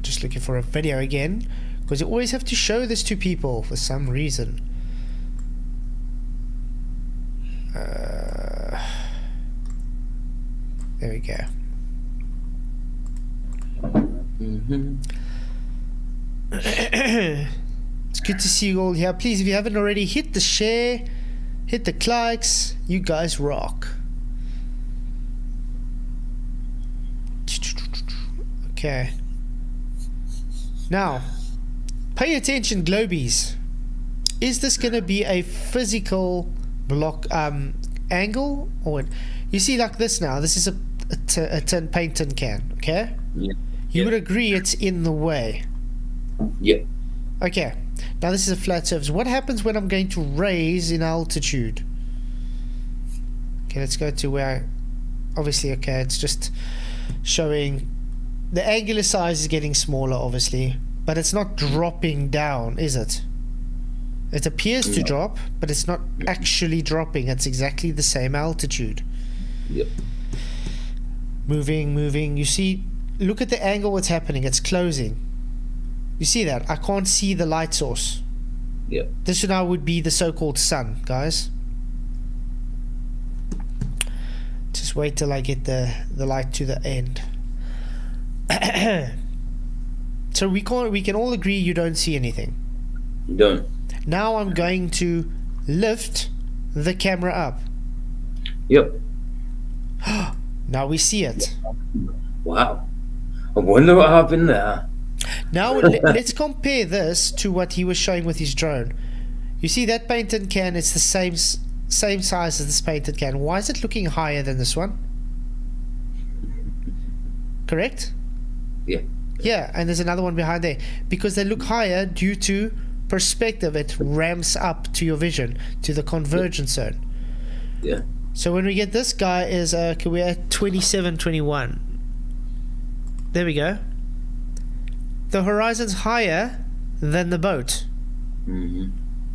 just looking for a video again, because you always have to show this to people for some reason. There we go. It's good to see you all here. Please, if you haven't already, hit the share, hit the likes. You guys rock. Okay. Now, pay attention, Globies. Is this going to be a physical block angle, or you see like this now? This is a paint tin can. Okay. Yeah. You would agree it's in the way. Yeah. Okay. Now this is a flat surface. What happens when I'm going to raise in altitude? Okay, let's go to where. Obviously, okay, it's just showing the angular size is getting smaller, obviously, but it's not dropping down, is it? It appears to drop, but it's not actually dropping. It's exactly the same altitude. Yep. Moving. You see, look at the angle, what's happening. It's closing. You see that? I can't see the light source. Yep. This now would be the so-called sun, guys. Just wait till I get the light to the end. So we can all agree you don't see anything. You don't. Now I'm going to lift the camera up. Yep. Now we see it. Wow. I wonder what happened there. Now let's compare this to what he was showing with his drone. You see that painted can, it's the same size as this painted can. Why is it looking higher than this one? Correct? Yeah. Yeah, and there's another one behind there. Because they look higher due to perspective. It ramps up to your vision, to the convergence zone. Yeah. So when we get this guy is, we're at 2721. There we go. The horizon's higher than the boat. Mm-hmm.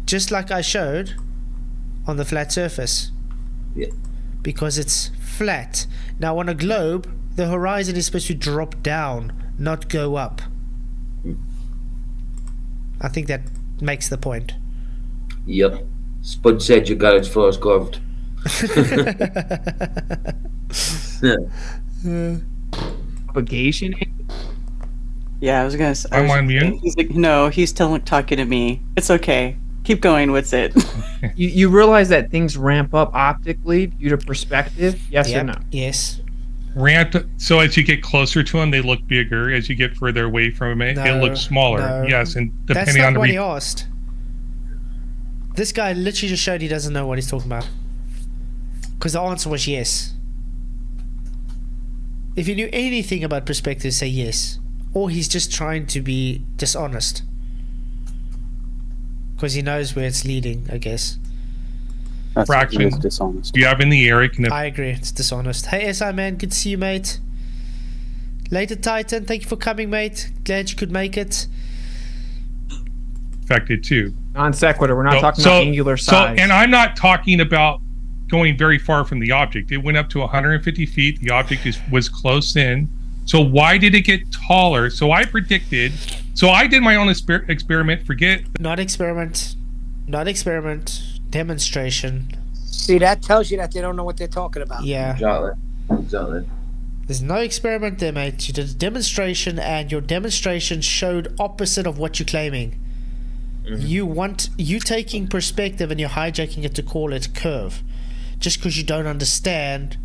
Just like I showed on the flat surface. Yeah. Because it's flat. Now on a globe, the horizon is supposed to drop down, not go up. I think that makes the point. Yep. Spud said you got it first curved. Propagation. Yeah, I was gonna say. I'm on mute. He's like, no, he's still talking to me. It's okay. Keep going. Witsit. You realize that things ramp up optically due to perspective? Yes or no? Yes. Ramped. So as you get closer to them, they look bigger. As you get further away from it, it looks smaller. No. Yes, and That's depending not on the what he asked. This guy literally just showed he doesn't know what he's talking about. Because the answer was yes. If you knew anything about perspective, say yes. Or he's just trying to be dishonest. Because he knows where it's leading, I guess. That's fraction. Dishonest. You have in the air. I agree, it's dishonest. Hey SI man, good to see you, mate. Later Titan, thank you for coming, mate. Glad you could make it. Affected too. Non sequitur. We're not talking about angular size. And I'm not talking about going very far from the object. It went up to 150 feet. The object was close in. So why did it get taller? So I predicted. So I did my own experiment. Not experiment. Demonstration. See, that tells you that they don't know what they're talking about. Yeah. Exactly. There's no experiment there, mate. You did a demonstration, and your demonstration showed opposite of what you're claiming. Mm-hmm. You taking perspective and you're hijacking it to call it curve, just because you don't understand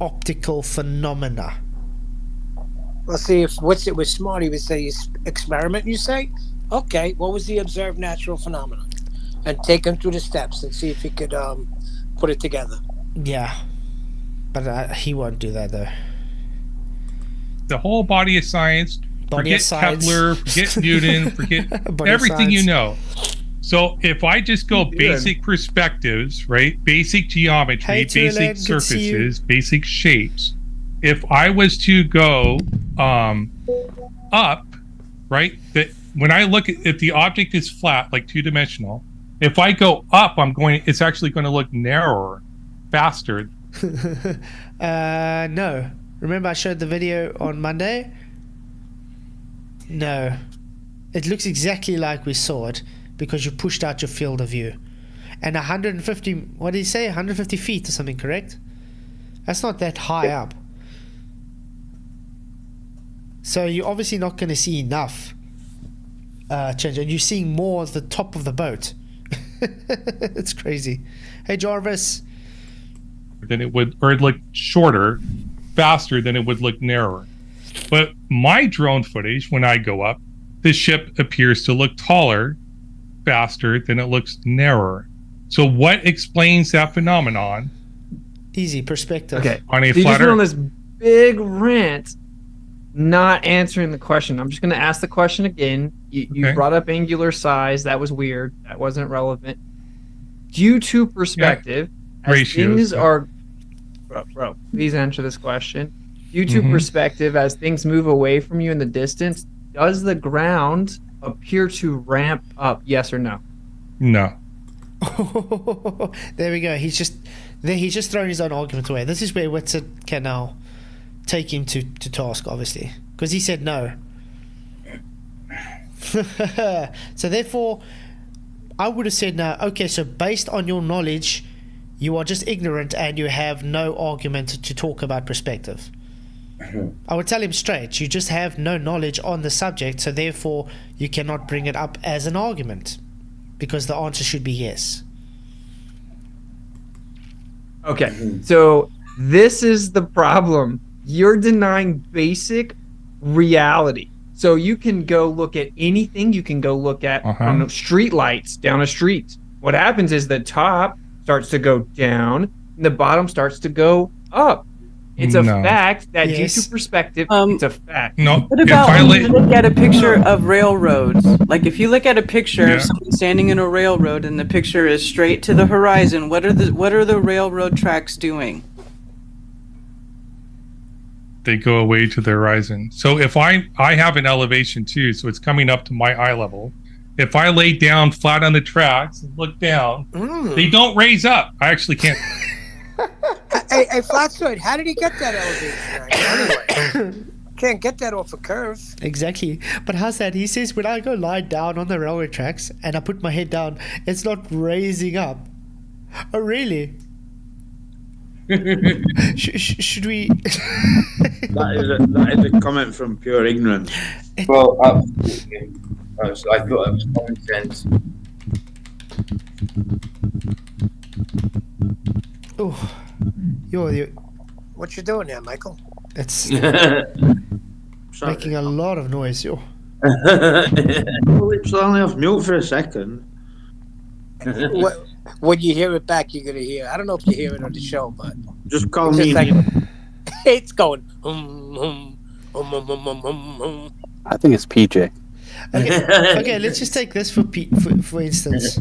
optical phenomena. Let's see if Witsit was smart. He would say, experiment, you say? Okay, what was the observed natural phenomenon? And take him through the steps and see if he could put it together. Yeah. But he won't do that, though. The whole body of science, forget Kepler, forget Newton, forget everything you know. So if I just go basic perspectives, right? Basic geometry, basic surfaces, basic shapes. If I was to go up, right? That when I look at if the object is flat, like two-dimensional, if I go up, it's actually going to look narrower, faster. No. Remember I showed the video on Monday? No. It looks exactly like we saw it because you pushed out your field of view. And 150, what did he say? 150 feet or something, correct? That's not that high up. So you're obviously not going to see enough change. And you're seeing more of the top of the boat. It's crazy. Hey, Jarvis. Then it would, or it'd look shorter, faster than it would look narrower. But my drone footage, when I go up, the ship appears to look taller, faster than it looks narrower. So what explains that phenomenon? Easy perspective. Okay. On a so you just flatter. went on this big rant, not answering the question. I'm just going to ask the question again. You brought up angular size. That was weird. That wasn't relevant. Due to perspective, as Ratios, things are... Bro, please answer this question. Due to perspective, as things move away from you in the distance, does the ground appear to ramp up? Yes or no? No. There we go. He's just thrown his own argument away. This is where Witsit can now take him to task, obviously, because he said no. So therefore, I would have said no. Okay, so based on your knowledge, you are just ignorant and you have no argument to talk about perspective. I would tell him straight, you just have no knowledge on the subject, so therefore you cannot bring it up as an argument, because the answer should be yes. Okay, so this is the problem. You're denying basic reality. So you can go look at anything. You can go look at street lights down a street. What happens is the top starts to go down and the bottom starts to go up. It's a fact that due to perspective, it's a fact. No. What about when you look at a picture of railroads? Like if you look at a picture of someone standing in a railroad and the picture is straight to the horizon, what are the railroad tracks doing? They go away to the horizon. So if I have an elevation too, so it's coming up to my eye level. If I lay down flat on the tracks and look down, they don't raise up. I actually can't. Hey, Flatzoid, how did he get that elevation? Anyway, can't get that off a curve. Exactly. But how's that? He says when I go lie down on the railway tracks and I put my head down, it's not raising up. Oh, really? Should we? that is a comment from pure ignorance. Well, absolutely. I thought it was common sense. Oh, what you doing there, Michael? It's making a lot of noise, yo. It's only off mute for a second. When you hear it back, you're gonna hear. I don't know if you hear it on the show, but just call me. Like, it's going. I think it's PJ. Okay, let's just take this for instance.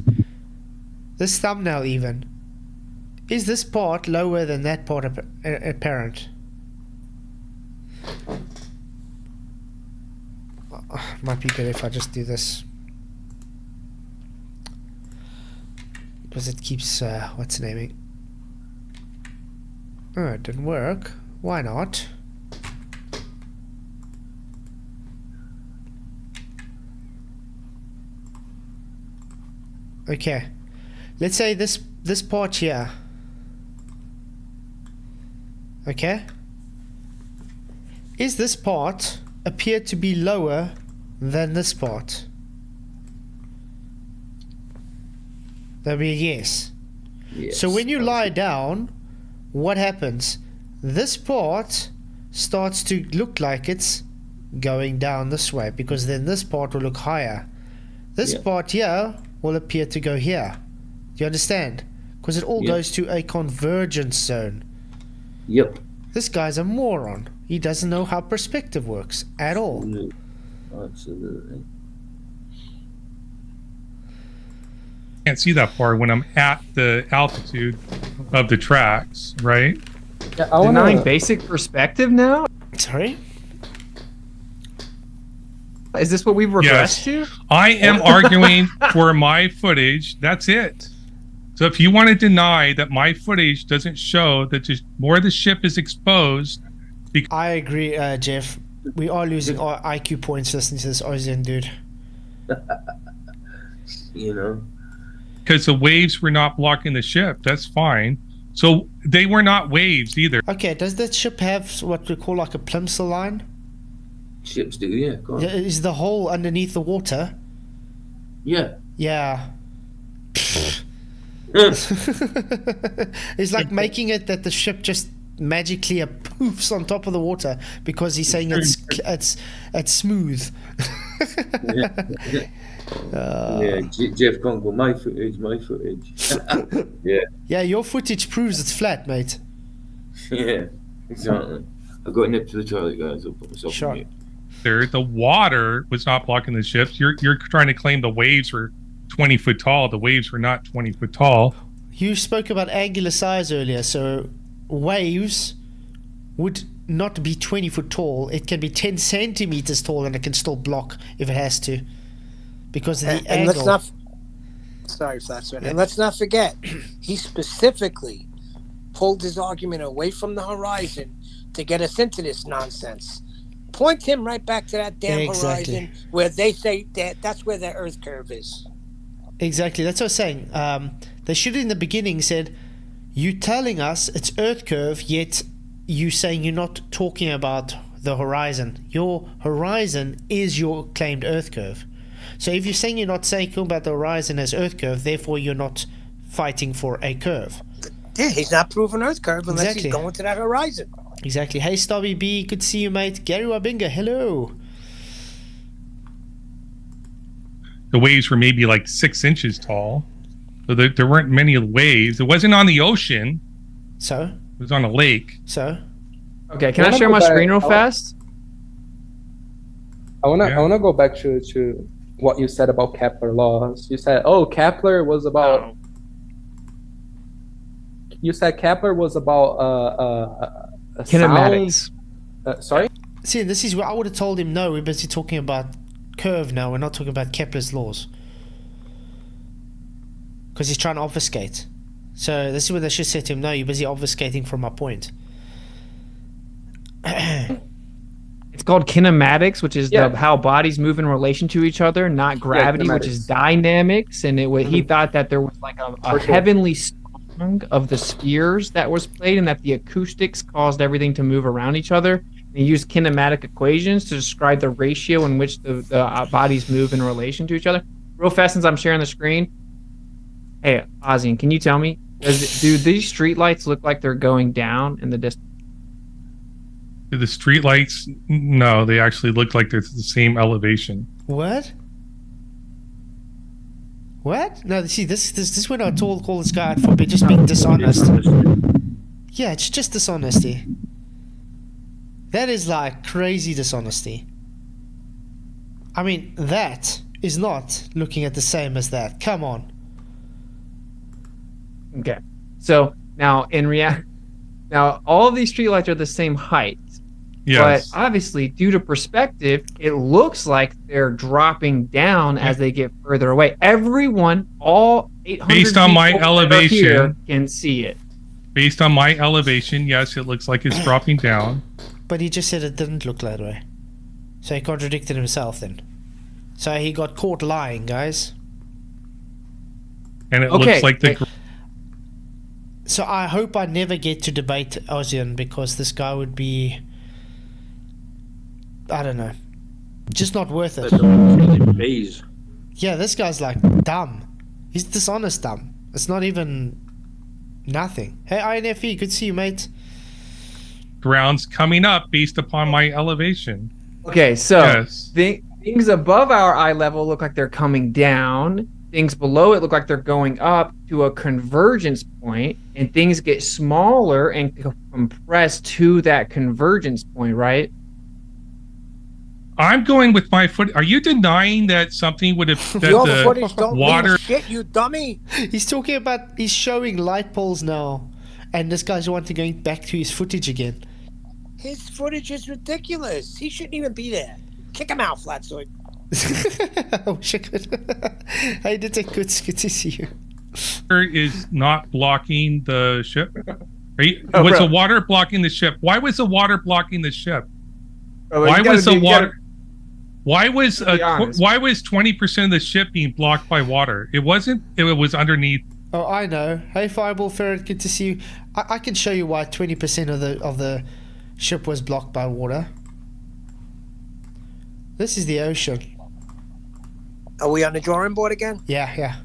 This thumbnail even. Is this part lower than that part apparent? Might be better if I just do this. Because it keeps, what's the naming? Oh, it didn't work. Why not? Okay. Let's say this part here. Okay. Is this part appear to be lower than this part? That'll be a yes. So when you lie down, what happens? This part starts to look like it's going down this way, because then this part will look higher. This part here will appear to go here. Do you understand? Because it all goes to a convergence zone. Yep. This guy's a moron. He doesn't know how perspective works at all. Absolutely. Can't see that far when I'm at the altitude of the tracks, right? Yeah, I wanna... Denying basic perspective now? Sorry? Is this what we've regressed to? I am arguing for my footage. That's it. So if you want to deny that my footage doesn't show that just more of the ship is exposed... I agree, Jeff. We are losing our IQ points listening to this Ozien dude. You know? Because the waves were not blocking the ship. That's fine. So they were not waves either. Okay, does that ship have what we call like a plimsoll line? Ships do, yeah. Go on. Is the hole underneath the water? Yeah. Yeah. It's like making it that the ship just magically poofs on top of the water because he's saying it's smooth. Jeff Congo, my footage. Yeah, your footage proves it's flat, mate. Yeah, exactly. I got nipped to the toilet, guys. I'll put myself on mute. The water was not blocking the ships. You're trying to claim the waves were 20 foot tall. The waves were not 20 foot tall. You spoke about angular size earlier, so waves would not be 20 foot tall. It can be 10 centimeters tall and it can still block if it has to. Because of the angle. Sorry, Flatzoid. And let's not forget, he specifically pulled his argument away from the horizon to get us into this nonsense. Point him right back to that damn horizon where they say that's where the Earth curve is. Exactly. That's what I was saying. They should have in the beginning said, you telling us it's Earth curve, yet you saying you're not talking about the horizon. Your horizon is your claimed Earth curve. So if you're saying you're not saying about the horizon as Earth curve, therefore you're not fighting for a curve. Yeah, he's not proving Earth curve unless he's going to that horizon. Exactly. Hey, Stubby B, good to see you, mate. Gary Wabinga, hello. The waves were maybe like 6 inches tall. So there weren't many waves. It wasn't on the ocean. So? It was on a lake. So? Okay, can I share my screen real fast? I wanna go back to what you said about Kepler laws. You said, Kepler was about. You said Kepler was about kinematics. Sorry. See, this is where I would have told him no. We're busy talking about curve now. We're not talking about Kepler's laws because he's trying to obfuscate. So this is where they should say to him, no, you're busy obfuscating from my point. It's called kinematics, which is how bodies move in relation to each other, not gravity, which is dynamics. And he thought that there was like a heavenly song of the spheres that was played and that the acoustics caused everything to move around each other. And he used kinematic equations to describe the ratio in which the bodies move in relation to each other. Real fast, since I'm sharing the screen. Hey, Ozien, can you tell me, do these streetlights look like they're going down in the distance? The street lights, no, they actually look like they're the same elevation. What? No, see, this is when I call this guy out for just being dishonest. Yeah, it's just dishonesty. That is like crazy dishonesty. I mean, that is not looking at the same as that. Come on. Okay, so now now all of these streetlights are the same height. Yes. But obviously, due to perspective, it looks like they're dropping down as they get further away. Everyone, all 800 based on my elevation, here can see it. Based on my elevation, yes, it looks like it's dropping down. But he just said it didn't look that way. So he contradicted himself then. So he got caught lying, guys. And it looks like So I hope I never get to debate Ozien because this guy would be... I don't know. Just not worth it. Yeah, this guy's like dumb. He's dishonest dumb. It's not even nothing. Hey, INFE, good to see you, mate. Ground's coming up based upon my elevation. Okay, so Yes. things above our eye level look like they're coming down. Things below it look like they're going up to a convergence point, and things get smaller and compress to that convergence point, right? I'm going with my foot. Are you denying that something would have that Your the footage don't water? mean shit, you dummy. He's talking about, he's showing light poles now. And this guy's wanting to go back to his footage again. His footage is ridiculous. He shouldn't even be there. Kick him out, Flatzoid. I wish I could. Hey, did it good to see you. Is not blocking the ship. Oh, was bro. the water blocking the ship? Why was the water blocking the ship? Oh, Why you gotta was the be- you water? gotta- Why was be honest. why was 20% of the ship being blocked by water? It wasn't. It was underneath. Oh, I know. Hey, Fireball Ferret, good to see you. I can show you why 20% of the ship was blocked by water. This is the ocean. Are we on the drawing board again? Yeah.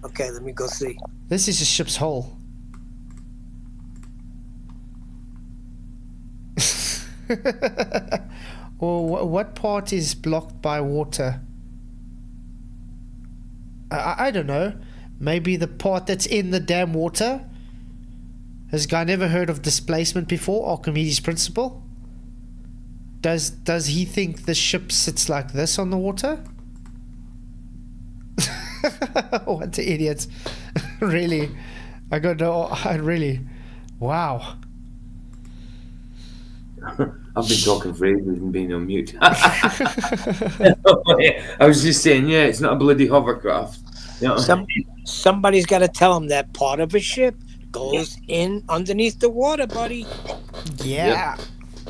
Okay, let me go see. This is a ship's hull. Or what part is blocked by water? I don't know. Maybe the part that's in the damn water? Has guy never heard of displacement before? Archimedes' principle? Does he think the ship sits like this on the water? What an idiot. Really? I got no... I really... Wow. I've been talking for ages and being on mute. I was just saying, yeah, it's not a bloody hovercraft. You know? Somebody's got to tell him that part of a ship goes in underneath the water, buddy. Yeah.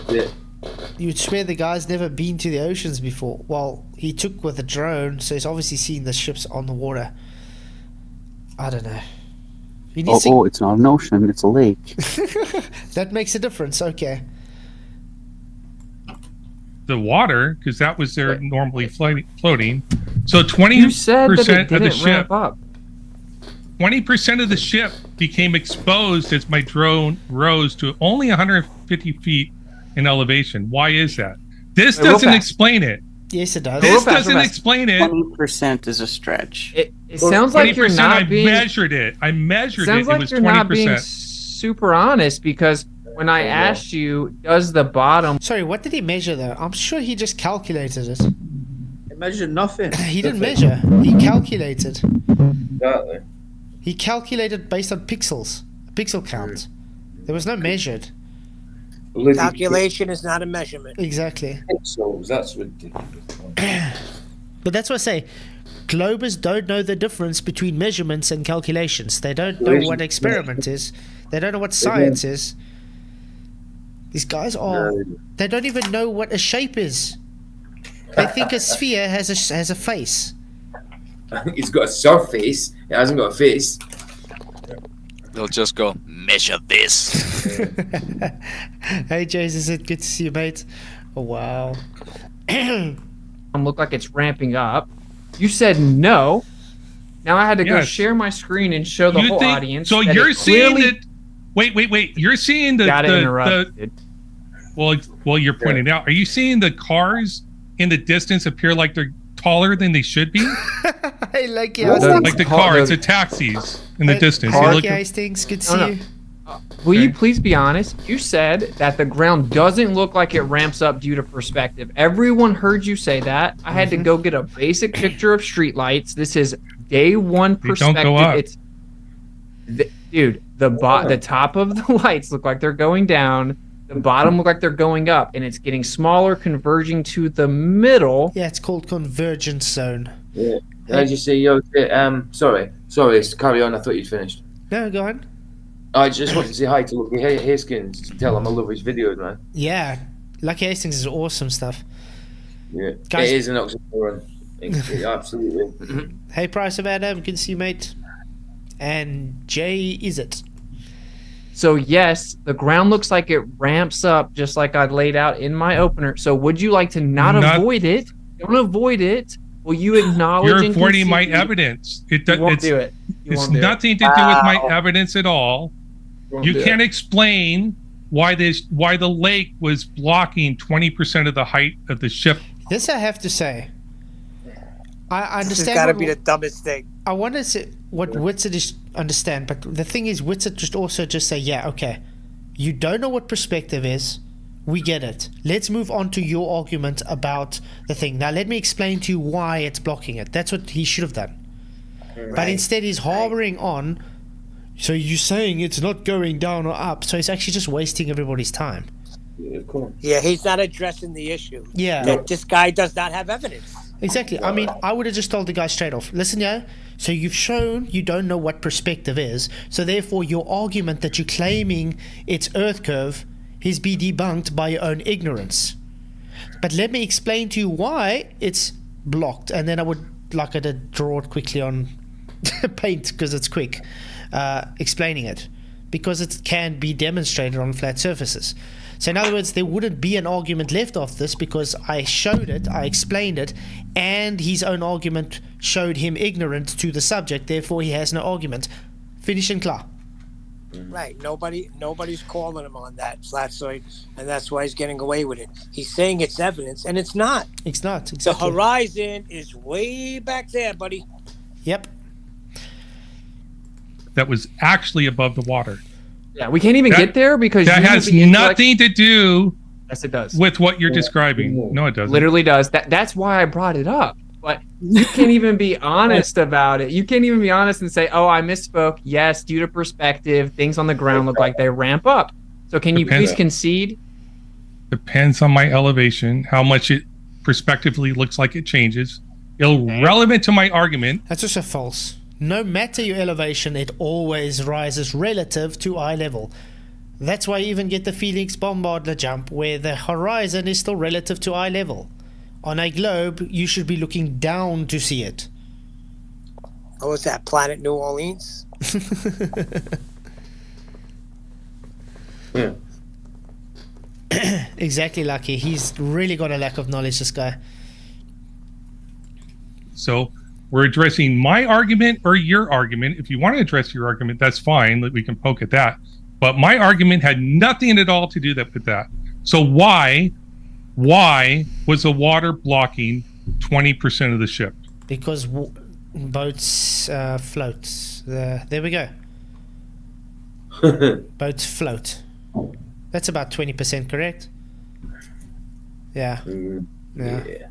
Yeah. You'd swear the guy's never been to the oceans before. Well, he took with a drone, so he's obviously seen the ships on the water. I don't know. He needs Oh, it's not an ocean, it's a lake. That makes a difference, okay. The water, because that was there normally floating. So 20% You said that it of the didn't ship, ramp up. 20% of the ship became exposed as my drone rose to only 150 feet in elevation. Why is that? This Wait, real doesn't fast. explain it. Yes, it does. This Real fast, doesn't real fast. explain it. 20% is a stretch. It sounds like you're 20%, not I being. measured it. I measured it. Sounds It like was you're not being 20%. super honest, because when I asked you, does the bottom? Sorry, what did he measure though? I'm sure he just calculated it. It measured nothing. He didn't measure. He calculated. Exactly. He calculated based on pixels. Pixel count. There was no measured. Bloody Calculation is not a measurement. Exactly. pixels, that's ridiculous. But that's what I say. Globers don't know the difference between measurements and calculations. They don't know what experiment is. They don't know what science is. These guys are... They don't even know what a shape is. They think a sphere has a face. It's got a surface. It hasn't got a face. They'll just go, measure this. Hey, Jason, good to see you, mate. Oh, wow. Look like it's ramping up. You said no. Now I had to go Yes. share my screen and show the You whole think- audience. So that you're it seeing clearly- that. Wait. You're seeing the Gotta the interrupt, dude. well, you're pointing out. Are you seeing the cars in the distance appear like they're taller than they should be? Hey, Lucky The- Hastings. Like the cars, the taxis in the distance. They Lucky look- Hastings, good to see No, no. you. Will you please be honest? You said that the ground doesn't look like it ramps up due to perspective. Everyone heard you say that. I had to go get a basic picture of streetlights. This is day one They don't perspective. go up. It's dude, the top of the lights look like they're going down. The bottom look like they're going up, and it's getting smaller, converging to the middle. Yeah, it's called convergence zone. Yeah. As you say, sorry, carry on. I thought you'd finished. No, go on. I just wanted to say hi to Lucky Haskins to tell him I love his videos, man. Yeah, Lucky Hastings is awesome stuff. Yeah, Guys- it is an oxymoron. Absolutely. Hey, Price of Adam, good to see you, mate. And Jay, is it? So yes, the ground looks like it ramps up just like I laid out in my opener. So would you like to not avoid it? Don't avoid it. Will you acknowledge? You're and avoiding my concede? evidence. It You won't it's, do it. You It's won't do it. nothing to do with my evidence at all. Won't You do it. can't explain why the lake was blocking 20% of the height of the ship. This I have to say. I This has understand. got to be the dumbest thing. I want to say what Witsit is understand, but the thing is, Witsit just say, yeah, okay, you don't know what perspective is. We get it. Let's move on to your argument about the thing. Now, let me explain to you why it's blocking it. That's what he should have done. Right. But instead, he's harboring on. So you're saying it's not going down or up. So he's actually just wasting everybody's time. Yeah, of course. Yeah, he's not addressing the issue. Yeah. That this guy does not have evidence. Exactly. I mean, I would have just told the guy straight off, listen, yeah, so you've shown you don't know what perspective is, so therefore your argument that you're claiming it's Earth curve is be debunked by your own ignorance. But let me explain to you why it's blocked, and then I would like to draw it quickly on paint because it's quick, explaining it, because it can be demonstrated on flat surfaces. So in other words, there wouldn't be an argument left of this because I showed it, I explained it, and his own argument showed him ignorant to the subject, therefore he has no argument. Finish and clear. Right. Nobody's calling him on that, Flatzoid, and that's why he's getting away with it. He's saying it's evidence, and it's not. It's not. The Exactly. horizon is way back there, buddy. Yep. That was actually above the water. Yeah, we can't even get there because that you has have the intellect- nothing to do Yes, it does. with what you're describing. No, it doesn't. Literally does. That's why I brought it up. But you can't even be honest about it. You can't even be honest and say, "Oh, I misspoke." Yes, due to perspective, things on the ground look like they ramp up. So can you please concede? Depends on my elevation, how much it prospectively looks like it changes. Irrelevant to my argument. That's also false. No matter your elevation, it always rises relative to eye level. That's why you even get the Felix Bombardler jump, where the horizon is still relative to eye level. On a globe, you should be looking down to see it. Oh, what's that, Planet New Orleans? Yeah. Exactly, Lucky. He's really got a lack of knowledge, this guy. So we're addressing my argument or your argument. If you want to address your argument, that's fine. We can poke at that. But my argument had nothing at all to do with that. So why was the water blocking 20% of the ship? Because boats float. There we go. Boats float. That's about 20%, correct? Yeah. Yeah.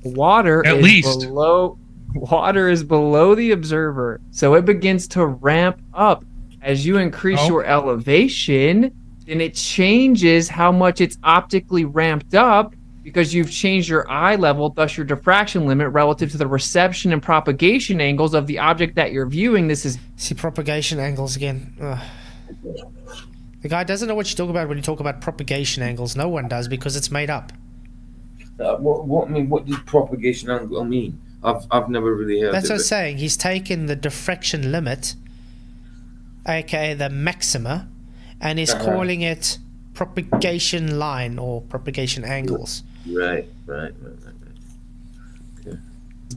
Water is below the observer, so it begins to ramp up as you increase your elevation. Then it changes how much it's optically ramped up because you've changed your eye level, thus your diffraction limit relative to the reception and propagation angles of the object that you're viewing. This is propagation angles again. Ugh. The guy doesn't know what you talk about when you talk about propagation angles. No one does because it's made up. What does propagation angle mean? I've never really heard. That's what I'm saying. He's taken the diffraction limit, aka the maxima, and is calling it propagation line or propagation angles. Right. Okay.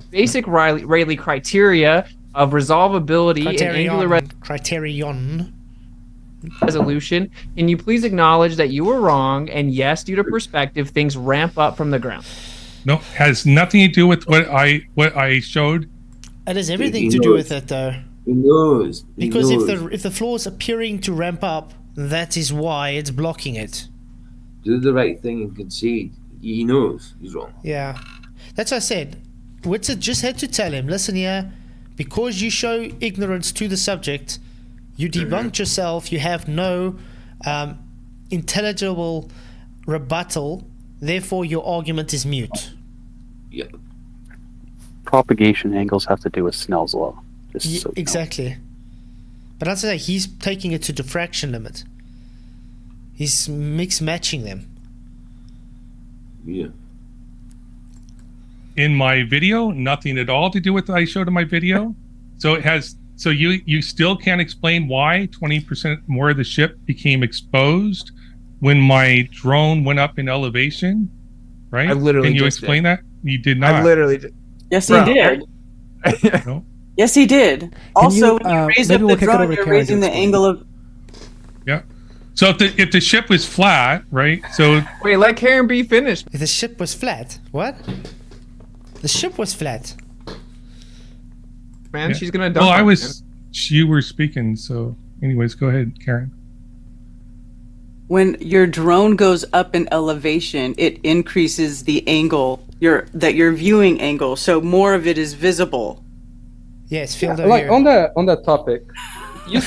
Basic Rayleigh criteria of resolvability and angular criterion resolution. Can you please acknowledge that you were wrong? And yes, due to perspective, things ramp up from the ground. No, has nothing to do with what I showed. It has everything to do with it, though. He knows. Because if the floor is appearing to ramp up, that is why it's blocking it. Do the right thing and concede. He knows he's wrong. Yeah, that's what I said. Witsit just had to tell him, listen here, because you show ignorance to the subject, you debunked yourself, you have no intelligible rebuttal, therefore your argument is mute. Yep. Propagation angles have to do with Snell's law. Exactly. But I'd say he's taking it to diffraction limit. He's mix-matching them. Yeah. In my video, nothing at all to do with what I showed in my video. So it has. So you still can't explain why 20% more of the ship became exposed when my drone went up in elevation, right? I literally Can you just explain did. that? You did not. I literally did. Yes, he did. No. Yes, he did. Also, when you raise up maybe we'll the kick it over drone, to you're Karen to raising the explain. angle of. Yeah. So if the ship was flat, right? So Wait, let Karen be finished. If the ship was flat, what? The ship was flat. Man, Yeah. she's gonna dump well, I on was. You were speaking. So, anyways, go ahead, Karen. When your drone goes up in elevation, it increases the angle that you're viewing angle, so more of it is visible. Yes, field Yeah, of like view. on that topic, you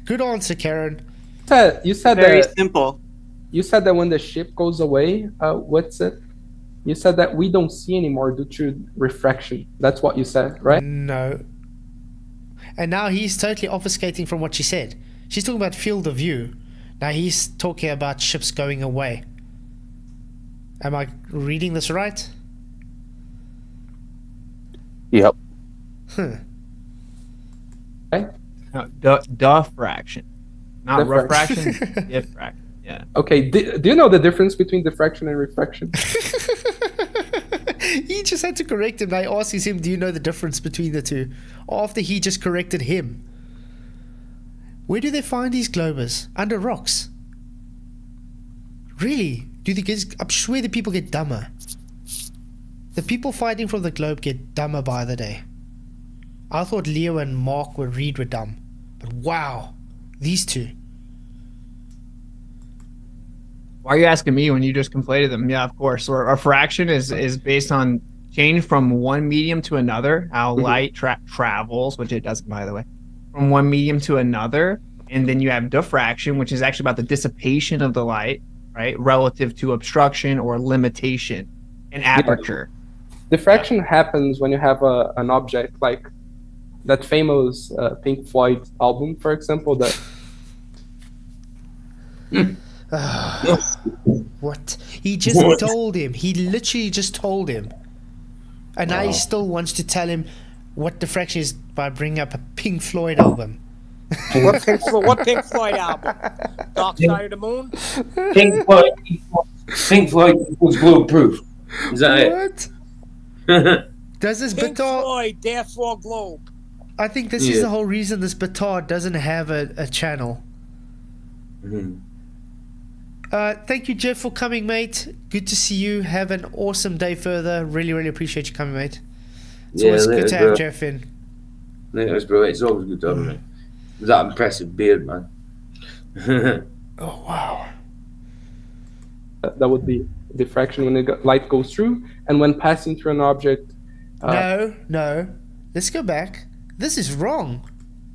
Good answer, Karen. you said Very that simple. you said that when the ship goes away, what's it? You said that we don't see anymore due to refraction. That's what you said, right? No. And now he's totally obfuscating from what she said. She's talking about field of view. Now he's talking about ships going away. Am I reading this right? Yep. Right? No, diffraction, not Diffraction. refraction. Diffraction. Yeah. Okay. Do you know the difference between diffraction and refraction? He just had to correct him. I asked him, do you know the difference between the two? After he just corrected him. Where do they find these globers? Under rocks. Really? I'm sure the people get dumber. The people fighting from the globe get dumber by the day. I thought Leo and Mark were dumb. But wow, these two. Why are you asking me when you just conflated them? Yeah, of course. So refraction is based on change from one medium to another, how light travels, which it doesn't, by the way, from one medium to another. And then you have diffraction, which is actually about the dissipation of the light, right, relative to obstruction or limitation in aperture. Diffraction happens when you have an object like that famous Pink Floyd album, for example. That What? He just told him. He literally just told him. And now he still wants to tell him what diffraction is by bringing up a Pink Floyd album. What Pink Floyd album? Dark Side of the Moon? Pink Floyd was bulletproof. Is that What? Does this Pink Batar... Floyd, therefore Globe. I think this is the whole reason this Batar doesn't have a channel. Thank you, Jeff, for coming, mate. Good to see you. Have an awesome day further. Really, really appreciate you coming, mate. It's always good to have Jeff in. It's bro. It's always good to have him. That impressive beard, man. Oh, wow. that would be diffraction when light goes through, and when passing through an object. No. Let's go back. This is wrong.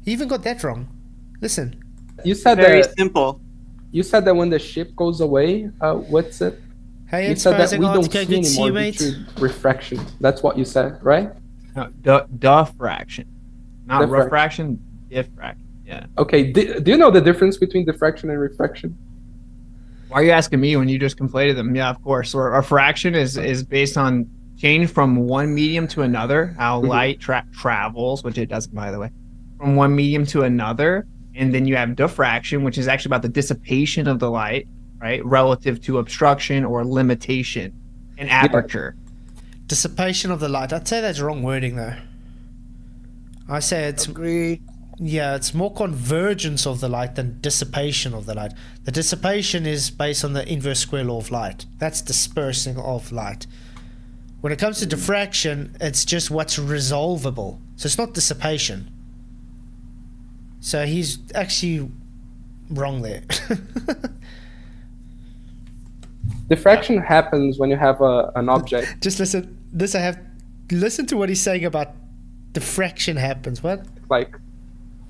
He even got that wrong. Listen. You said Very that. simple. You said that when the ship goes away, what's it? Hey, You it's said that Frozen we Arts. don't see Good to see you, anymore mate. due to refraction. That's what you said, right? No, diffraction, not Diffraction. refraction. Diffraction. Yeah. Okay. Do you know the difference between diffraction and refraction? Why are you asking me when you just conflated them? Yeah, of course. So refraction is based on change from one medium to another, how light travels, which it doesn't, by the way, from one medium to another. And then you have diffraction, which is actually about the dissipation of the light, right, relative to obstruction or limitation in aperture. Dissipation of the light. I'd say that's wrong wording, though. I say it's... Agreed. Yeah, it's more convergence of the light than dissipation of the light. The dissipation is based on the inverse square law of light. That's dispersing of light. When it comes to diffraction, it's just what's resolvable. So it's not dissipation. So he's actually wrong there. Diffraction happens when you have an object. Just listen. Listen to what he's saying about diffraction happens. What? Like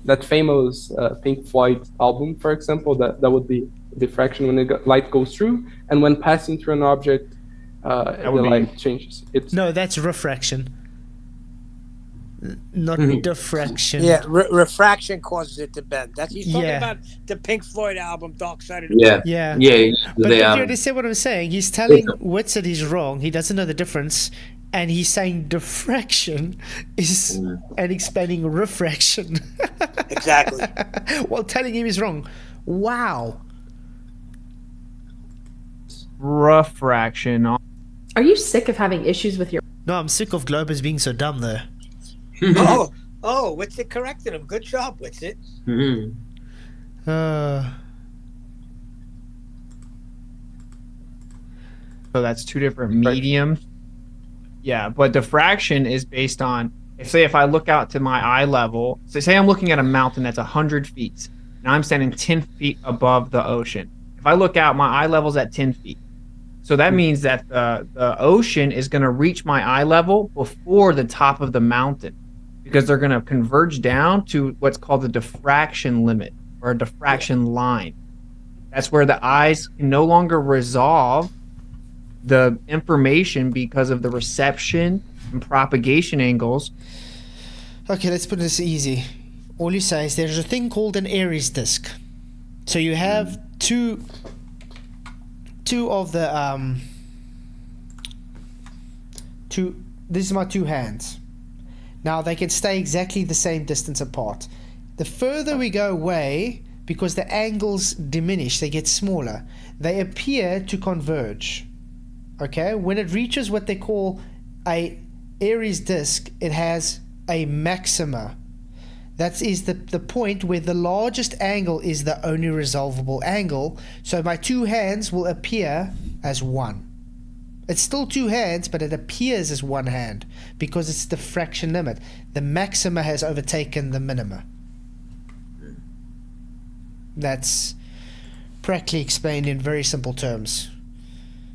that famous Pink Floyd album, for example. That would be diffraction when light goes through, and when passing through an object, the light changes. No, that's refraction. Not diffraction. Yeah, refraction causes it to bend. He's talking about the Pink Floyd album, Dark Side of the Moon. Yeah. But They if are. you understand what I'm saying, he's telling Witsit he's wrong. He doesn't know the difference, and he's saying diffraction is and expanding refraction. Exactly. While telling him he's wrong. Wow. Refraction. Are you sick of having issues with your... No, I'm sick of Globers being so dumb, though. Witsit corrected him. Good job, Witsit. So that's two different mediums. Yeah, but diffraction is based on, if I look out to my eye level, so say I'm looking at a mountain that's 100 feet, and I'm standing 10 feet above the ocean. If I look out, my eye level's at 10 feet. So that means that the ocean is going to reach my eye level before the top of the mountain, because they're going to converge down to what's called the diffraction limit, or a diffraction line. That's where the eyes can no longer resolve the information because of the reception and propagation angles. Okay, let's put this easy. All you say is there's a thing called an Aries disc. So you have two of the this is my two hands. Now they can stay exactly the same distance apart. The further we go away, because the angles diminish, they get smaller, they appear to converge. Okay, when it reaches what they call a Aries disc, it has a maxima. That is the point where the largest angle is the only resolvable angle. So my two hands will appear as one. It's still two hands, but it appears as one hand because it's the diffraction limit. The maxima has overtaken the minima. That's practically explained in very simple terms.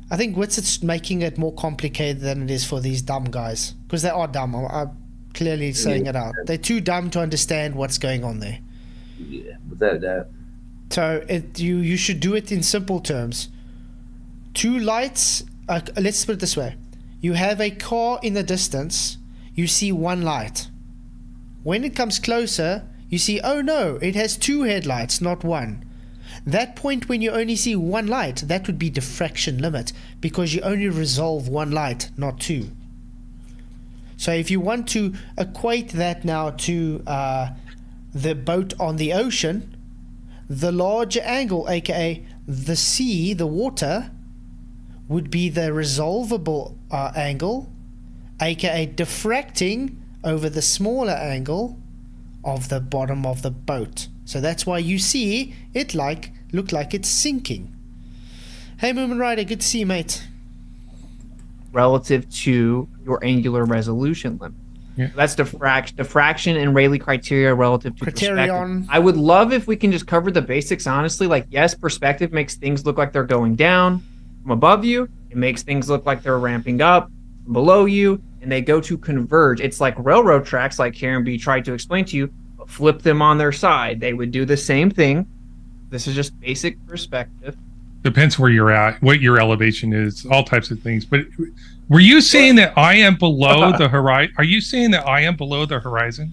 I think Witsit's making it more complicated than it is for these dumb guys, because they are dumb. I'm clearly saying it out. They're too dumb to understand what's going on there. Yeah, without doubt. So you should do it in simple terms. Two lights. Let's put it this way: you have a car in the distance. You see one light. When it comes closer, you see, oh no, it has two headlights, not one. That point when you only see one light, that would be diffraction limit, because you only resolve one light, not two. So if you want to equate that now to the boat on the ocean, the larger angle, aka the sea, the water, would be the resolvable angle, aka diffracting over the smaller angle of the bottom of the boat. So that's why you see it look like it's sinking. Hey Moomin Rider, good to see you, mate. Relative to your angular resolution limit. Yeah. That's diffraction and Rayleigh criteria relative to criterion. Perspective. I would love if we can just cover the basics honestly. Like, yes, perspective makes things look like they're going down from above you. It makes things look like they're ramping up from below you, and they go to converge. It's like railroad tracks, like Karen B tried to explain to you. Flip them on their side. They would do the same thing. This is just basic perspective. Depends where you're at, what your elevation is, all types of things. But were you saying that I am below the horizon? Are you saying that I am below the horizon?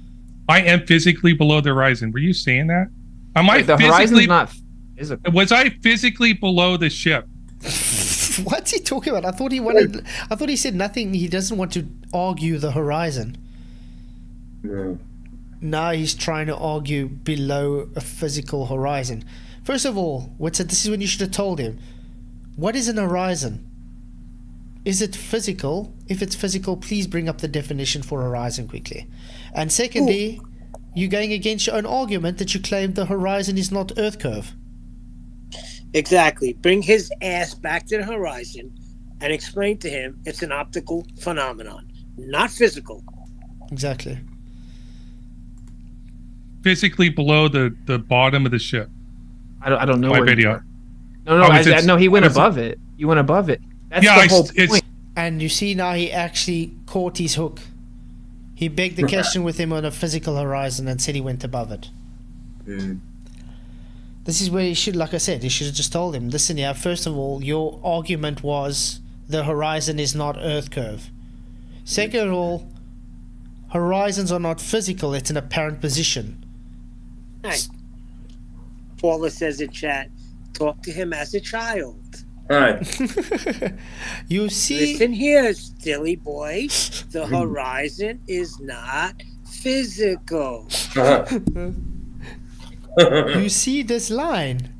I am physically below the horizon. Were you saying that? Am I the horizon's not physical. Was I physically below the ship? What's he talking about? I thought he said nothing. He doesn't want to argue the horizon. No. Now he's trying to argue below a physical horizon. First of all, Witsit, this is when you should have told him. What is an horizon? Is it physical? If it's physical, please bring up the definition for horizon quickly. And secondly, you're going against your own argument that you claim the horizon is not Earth curve. Exactly. Bring his ass back to the horizon and explain to him it's an optical phenomenon, not physical. Exactly. Physically below the bottom of the ship. I don't know My where video. No, he went above it. He went above it. That's the whole point. And you see now he actually caught his hook. He begged the question with him on a physical horizon and said he went above it. This is where he should, like I said, he should have just told him, listen here, first of all, your argument was the horizon is not Earth curve. Second of all, horizons are not physical, it's an apparent position. Nice. Paula says in chat, talk to him as a child. All right. You see... Listen here, silly boy. The horizon is not physical. You see this line?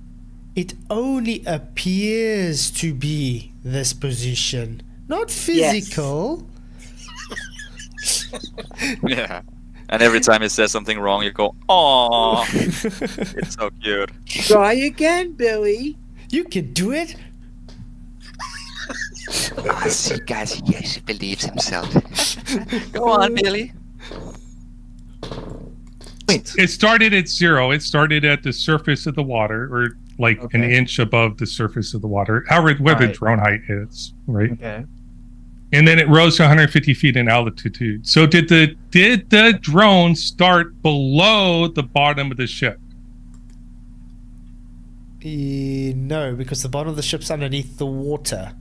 It only appears to be this position, not physical. Yeah. And every time he says something wrong, you go, "Aww." It's so cute. Try again, Billy. You can do it. See, guys, yes, he believes himself. Go on, Billy. Wait. It started at 0. It started at the surface of the water, or like an inch above the surface of the water, however where the drone height is, right? Okay. And then it rose to 150 feet in altitude. So did the drone start below the bottom of the ship? No, because the bottom of the ship's underneath the water.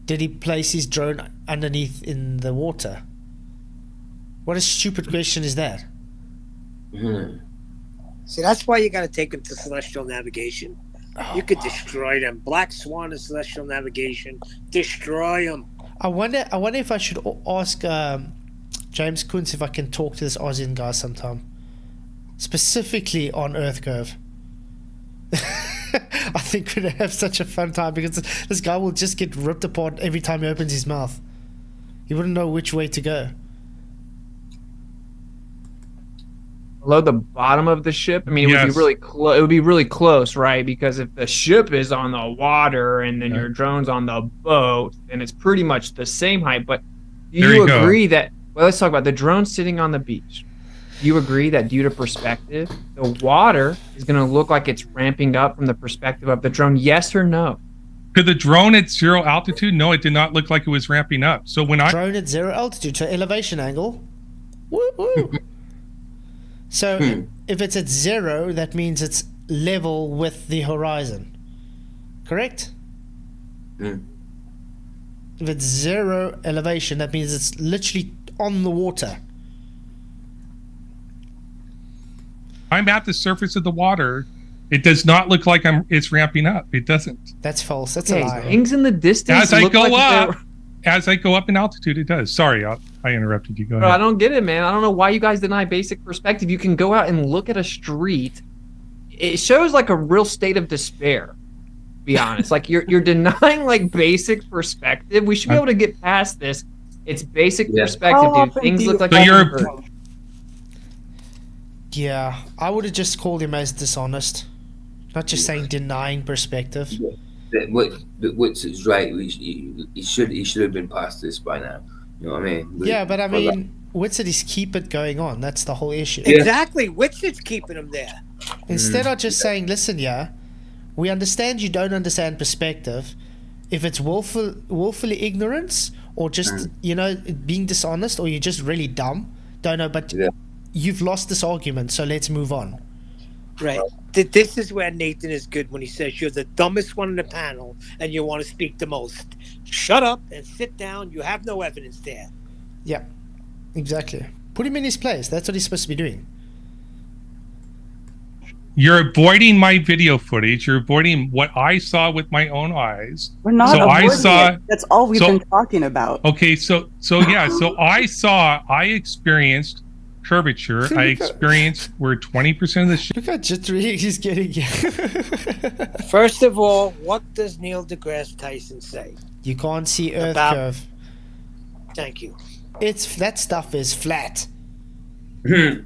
Did he place his drone underneath in the water? What a stupid question is that? See, that's why you got to take them to celestial navigation. You could destroy them. Black Swan and celestial navigation. Destroy them. I wonder if I should ask James Kuntz if I can talk to this Ozien guy sometime. Specifically on Earth Curve. I think we'd have such a fun time because this guy will just get ripped apart every time he opens his mouth. He wouldn't know which way to go. Below the bottom of the ship. I mean, it would be really close. It would be really close, right? Because if the ship is on the water and then your drone's on the boat, then it's pretty much the same height. But do you agree that? Well, let's talk about the drone sitting on the beach. Do you agree that due to perspective, the water is going to look like it's ramping up from the perspective of the drone? Yes or no? Could the drone at 0 altitude? No, it did not look like it was ramping up. So when drone at 0 altitude, so elevation angle. Woo woo. So if it's at 0, that means it's level with the horizon. Correct? If it's 0 elevation, that means it's literally on the water. I'm at the surface of the water. It does not look like it's ramping up. It doesn't. That's false. That's a lie. Things in the distance. As I go up in altitude, it does. Sorry, I interrupted you. Go ahead. I don't get it, man. I don't know why you guys deny basic perspective. You can go out and look at a street. It shows like a real state of despair. To be honest, like you're denying like basic perspective. We should be able to get past this. It's basic perspective, dude. Things look like. Yeah, I would have just called him as dishonest, not just saying denying perspective. Witsit's right. He should have been past this by now. You know what I mean? Yeah, but I mean, Witsit is keep it going on. That's the whole issue. Exactly. Witsit's keeping him there. Instead of just saying, listen, we understand you don't understand perspective. If it's willfully ignorance or just, being dishonest or you're just really dumb, don't know, but you've lost this argument, so let's move on. Right. This is where Nathan is good when he says you're the dumbest one in the panel and you want to speak the most. Shut up and sit down. You have no evidence there. Yeah, exactly. Put him in his place. That's what he's supposed to be doing. You're avoiding my video footage. You're avoiding what I saw with my own eyes. We're not avoiding it. That's all we've been talking about. Okay, so I experienced curvature. I experienced where 20% of the ship. Look how jittery he's getting. First of all, what does Neil deGrasse Tyson say? You can't see Earth curve. Thank you. That stuff is flat. Ship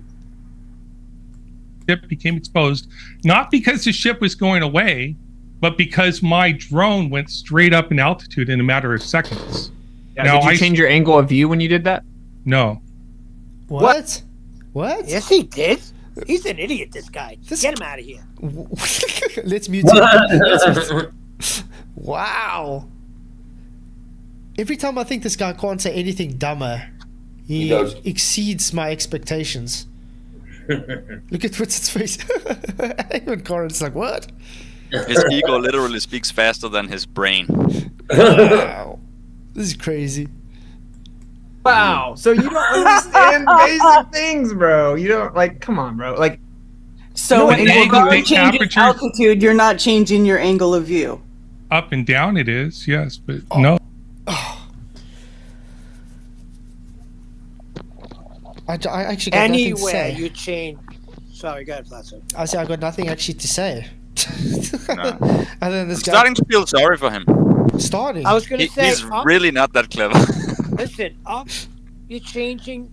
became exposed, not because the ship was going away, but because my drone went straight up in altitude in a matter of seconds. Yeah, now, did you change your angle of view when you did that? No. What? Yes, he did. He's an idiot, this guy. Get him out of here. Let's mute him. Wow. Every time I think this guy can't say anything dumber, he exceeds my expectations. Look at Witsit's face. Even Corin's like, what? His ego literally speaks faster than his brain. Wow. This is crazy. Wow. So you don't understand basic things, bro. You don't, come on, bro. So when you're changing altitude, you're not changing your angle of view. Up and down it is, yes, but no. I actually got nothing to say. You change. Sorry, go ahead, Flatzoid. I got nothing actually to say. No. I'm starting to feel sorry for him. Starting? I was going to say... He's really not that clever. Listen, you're changing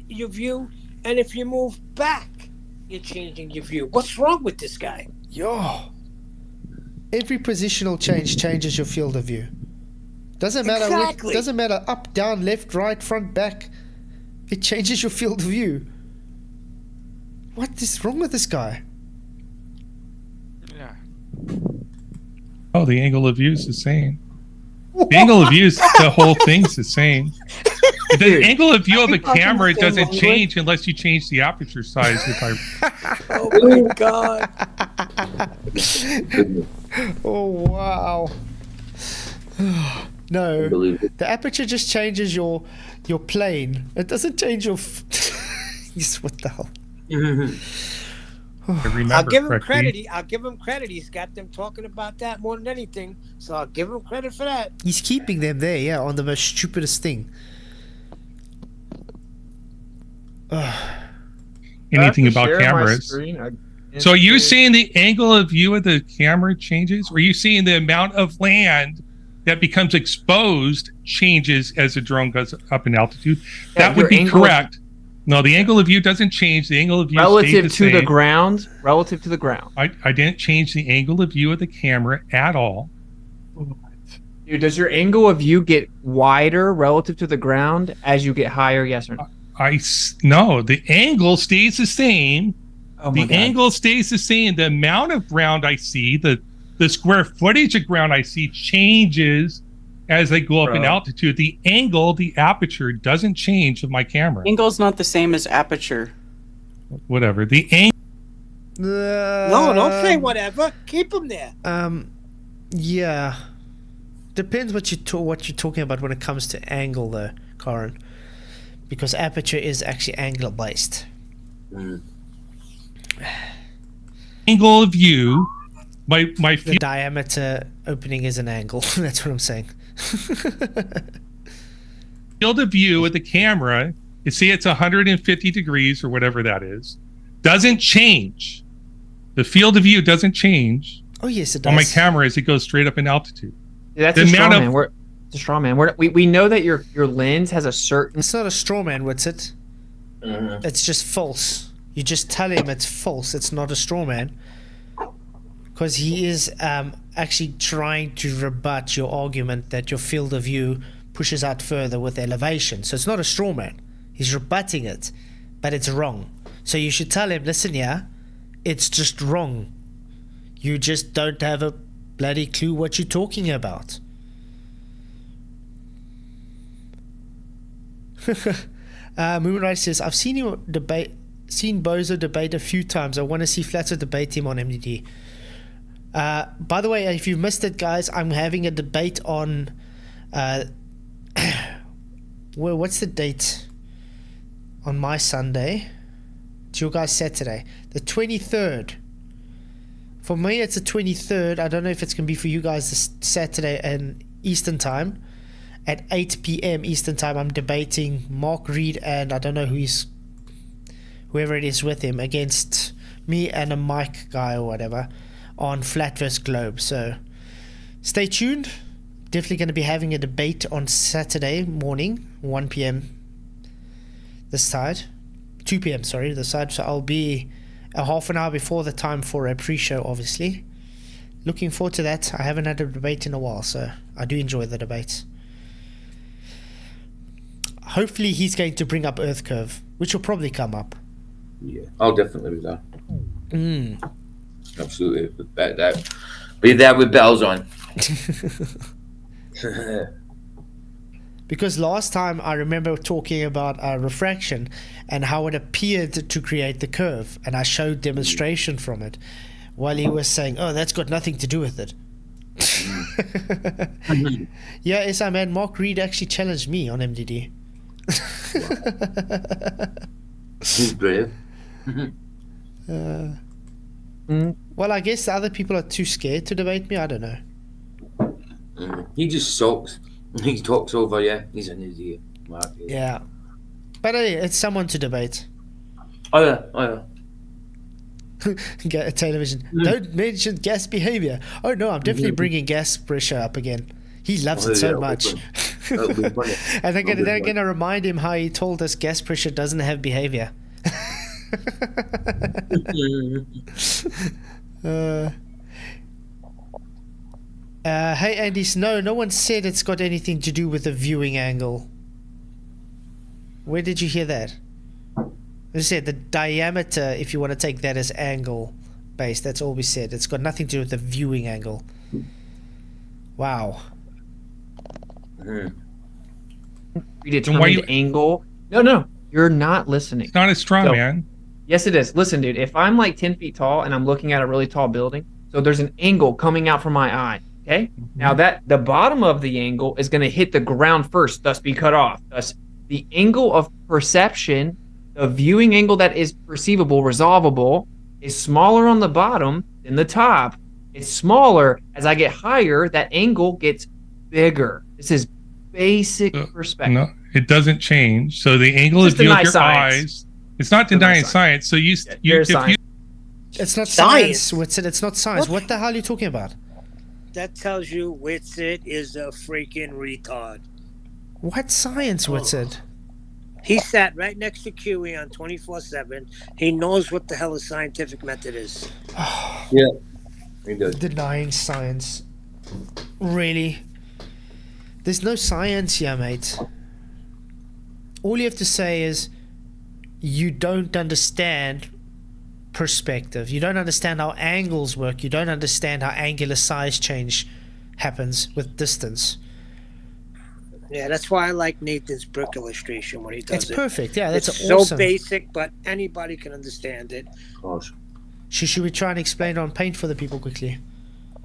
your view, and if you move back, you're changing your view. What's wrong with this guy? Yo. Every positional change changes your field of view. Doesn't matter. Exactly. Doesn't matter up, down, left, right, front, back. It changes your field of view. What is wrong with this guy? Yeah. Oh, the angle of view is the same. The angle of view is the whole thing's the same. The angle of view of the camera doesn't change unless you change the aperture size. Oh my god. Oh wow. No, the aperture just changes your plane. It doesn't change your. Yes, what the hell? I'll give him credit. I'll give him credit. He's got them talking about that more than anything. So I'll give him credit for that. He's keeping them there, yeah, on the most stupidest thing. Anything about cameras. So are you saying the angle of view of the camera changes? Or are you seeing the amount of land that becomes exposed changes as the drone goes up in altitude? Yeah, that would be correct. No, the angle of view doesn't change. The angle of view relative stays the to the same. ground. Relative to the ground. I didn't change the angle of view of the camera at all. Dude, does your angle of view get wider relative to the ground as you get higher? Yes or no? No, the angle stays the same. Oh my the God. angle stays the same. The amount of ground I see, the square footage of ground I see changes as I go up in altitude. The angle, the aperture doesn't change of my camera. Angle's not the same as aperture. Whatever. The angle. No, don't say whatever. Keep him there. Yeah. Depends what you're talking about when it comes to angle, though, Corin. Because aperture is actually angle based. Angle of view. My the diameter opening is an angle. That's what I'm saying. Field of view with the camera, you see it's 150 degrees or whatever that is, doesn't change. The field of view doesn't change. Oh yes, it does. On my camera as it goes straight up in altitude. Yeah, that's a straw man. It's a straw man. We know that your lens has a certain. It's not a straw man, Witsit. It's just false. You just tell him it's false. It's not a straw man. Because he is actually trying to rebut your argument that your field of view pushes out further with elevation. So it's not a straw man. He's rebutting it, but it's wrong. So you should tell him, listen, yeah, it's just wrong. You just don't have a bloody clue what you're talking about. Moonrise says, I've seen you seen Bozo debate a few times. I want to see Flatzoid debate him on MDD. By the way, if you missed it, guys, I'm having a debate on what's the date on my Sunday? It's your guys' Saturday, the 23rd. For me, it's the 23rd. I don't know if it's gonna be for you guys this Saturday and Eastern time at 8 p.m. Eastern time. I'm debating Mark Reed and I don't know whoever it is with him against me and a Mike guy or whatever on Flat vs Globe. So stay tuned. Definitely going to be having a debate on Saturday morning, 1 p.m. this side, 2 p.m. sorry, this side. So I'll be a half an hour before the time for a pre-show, obviously. Looking forward to that. I haven't had a debate in a while, so I do enjoy the debates. Hopefully he's going to bring up Earth Curve, which will probably come up. Yeah, I'll definitely be there. Absolutely. Be there with bells on. Because last time I remember talking about refraction and how it appeared to create the curve, and I showed demonstration from it while he was saying, oh, that's got nothing to do with it. Yeah, yes, I mean, Mark Reed actually challenged me on MDD. He's brave. Well, I guess the other people are too scared to debate me. I don't know. He just sucks. He talks over you. He's an idiot. Mark. Yeah. But hey, it's someone to debate. Oh yeah. Get a television. Don't mention gas behavior. Oh no, I'm definitely bringing gas pressure up again. He loves it so much. That would be funny. And they're gonna remind him how he told us gas pressure doesn't have behavior. Hey Andy Snow, no one said it's got anything to do with the viewing angle. Where did you hear that? They said the diameter, if you want to take that as angle based, that's all we said. It's got nothing to do with the viewing angle. Wow. Predetermined angle. No, you're not listening. It's not as strong, man. Yes, it is. Listen, dude, if I'm like 10 feet tall and I'm looking at a really tall building, so there's an angle coming out from my eye, okay? Now that the bottom of the angle is going to hit the ground first, thus be cut off. Thus, the angle of perception, the viewing angle that is perceivable, resolvable, is smaller on the bottom than the top. It's smaller. As I get higher, that angle gets bigger. This is basic perspective. No, it doesn't change. So the angle of view of your eyes, it's not denying science. So it's not science. Witsit, it's not science. What the hell are you talking about? That tells you Witsit is a freaking retard. What science, Witsit? He sat right next to QE on 24/7. He knows what the hell a scientific method is. Yeah, he does. Denying science. Really? There's no science here, mate. All you have to say is you don't understand perspective. You don't understand how angles work. You don't understand how angular size change happens with distance. Yeah, that's why I like Nathan's brick illustration when he does it. It's perfect. Yeah, that's it's awesome. so basic, but anybody can understand it. Of course. Should we try and explain it on paint for the people quickly?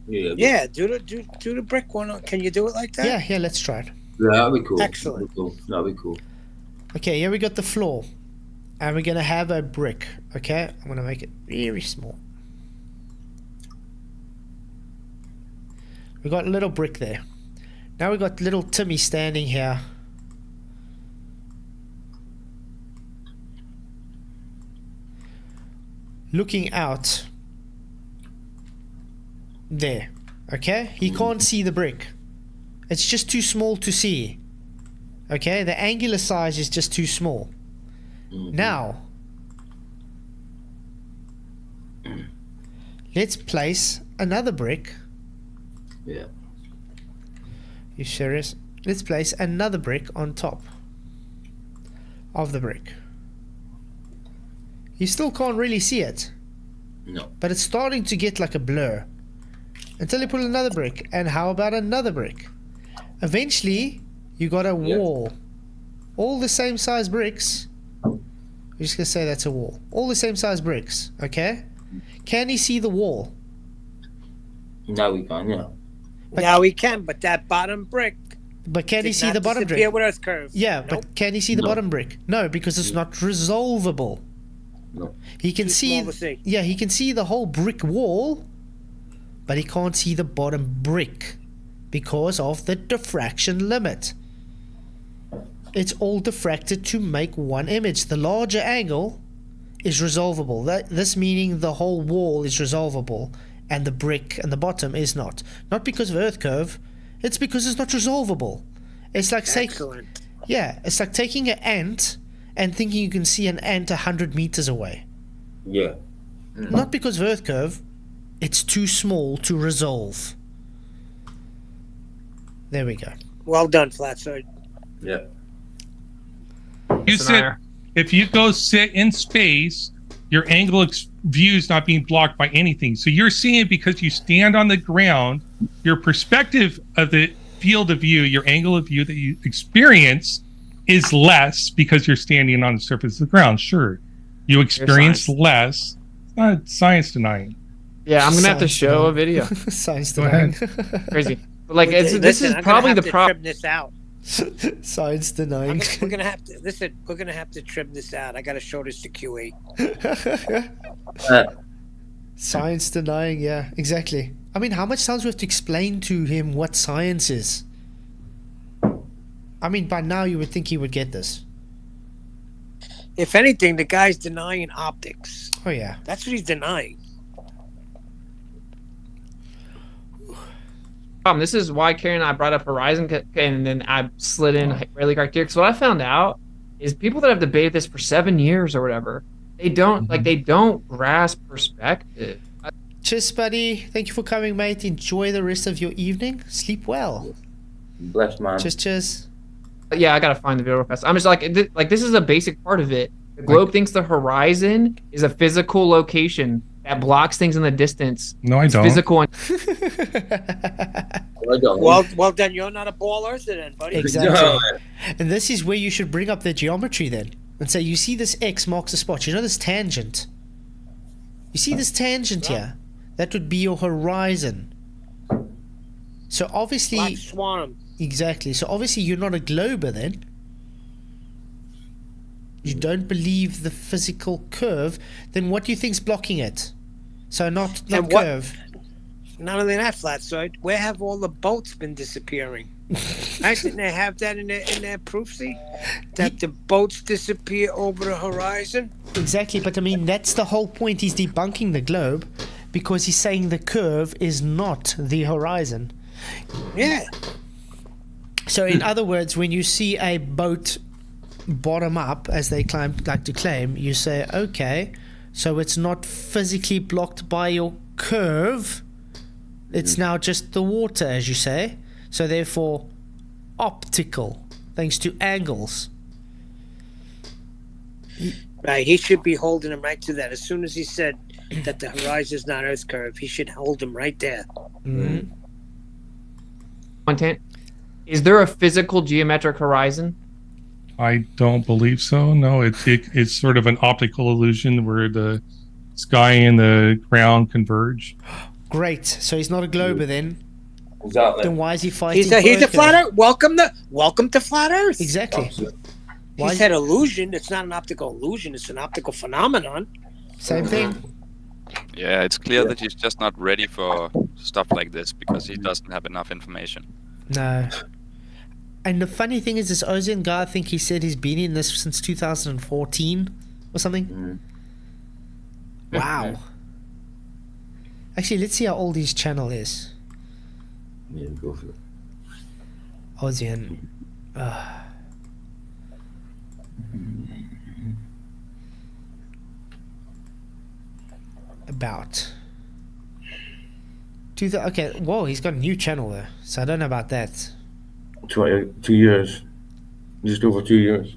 Yeah, do the brick one. Can you do it like that? Yeah, let's try it. Yeah, that'd be cool. Excellent. That'd be cool. Okay, here we got the floor. And we're going to have a brick, okay? I'm going to make it very small. We got a little brick there. Now we got little Timmy standing here. Looking out. There. Okay? He can't see the brick. It's just too small to see. Okay? The angular size is just too small. Now, let's place another brick. Yeah. You serious? Let's place another brick on top of the brick. You still can't really see it. No. But it's starting to get like a blur. Until you put another brick. And how about another brick? Eventually, you got a wall. All the same size bricks. I'm just going to say that's a wall. All the same size bricks, okay? Can you see the wall? Now we can, yeah. Now we can, but that bottom brick. But can you see the bottom brick? Disappear with Earth curve. Yeah, but can you see the bottom brick? No, because it's not resolvable. No. He can see. Yeah, he can see the whole brick wall, but he can't see the bottom brick because of the diffraction limit. It's all diffracted to make one image. The larger angle is resolvable. This meaning the whole wall is resolvable and the brick and the bottom is not. Not because of Earth curve, it's because it's not resolvable. It's like it's like taking an ant and thinking you can see an ant 100 meters away. Yeah. Not because of Earth curve, it's too small to resolve. There we go. Well done, Flatzoid. Yeah. You said if you go sit in space, your angle of view is not being blocked by anything. So you're seeing it because you stand on the ground. Your perspective of the field of view, your angle of view that you experience is less because you're standing on the surface of the ground. Sure, you experience less. It's not science denying. Yeah, I'm going to have to show a video. Science denying. Crazy. But like, this is probably the problem. Trim this out. Science denying. We're gonna have to listen. We're gonna have to trim this out. I gotta show this to QE. Science denying. Yeah, exactly. I mean, how much times we have to explain to him what science is? I mean, by now you would think he would get this. If anything, the guy's denying optics. Oh yeah, that's what he's denying. This is why Carrie and I brought up horizon, and then I slid in Rayleigh criteria. Because what I found out is people that have debated this for 7 years or whatever, they don't grasp perspective. Cheers, buddy. Thank you for coming, mate. Enjoy the rest of your evening. Sleep well. Blessed, man. Cheers. Yeah, I gotta find the video real fast. I'm just like this is a basic part of it. The globe thinks the horizon is a physical location that blocks things in the distance. No, I don't. Physical. Well, then you're not a ball earther, then, buddy. Exactly. And this is where you should bring up the geometry then, and say, you see this X marks a spot. You know this tangent. You see this tangent here. That would be your horizon. So obviously, Black swan. Exactly. So obviously, you're not a glober then. You don't believe the physical curve. Then what do you think's blocking it? So not curve. Not only that, Flatzoid, where have all the boats been disappearing? I didn't they have that in their proof, see? That the boats disappear over the horizon? Exactly, but I mean, that's the whole point. He's debunking the globe because he's saying the curve is not the horizon. Yeah. So in other words, when you see a boat bottom up, as they like to claim, you say, okay, so it's not physically blocked by your curve. It's now just the water, as you say. So therefore, optical, thanks to angles. Right, he should be holding him right to that. As soon as he said that the horizon is not Earth curve, he should hold him right there. Mm-hmm. Content. Is there a physical geometric horizon? I don't believe so. No, it's sort of an optical illusion where the sky and the ground converge. Great. So he's not a glober then. Exactly. Then why is he fighting? He's a flat Earth. Welcome to flat Earth. Exactly. He said illusion. It's not an optical illusion. It's an optical phenomenon. Same thing. Yeah, it's clear that he's just not ready for stuff like this because he doesn't have enough information. No. And the funny thing is, this Ozien guy, I think he said he's been in this since 2014 or something. Wow. Actually, let's see how old his channel is. Yeah, go for it. Ozien. About. Okay, whoa, he's got a new channel there, so I don't know about that. 2 years. Just over 2 years.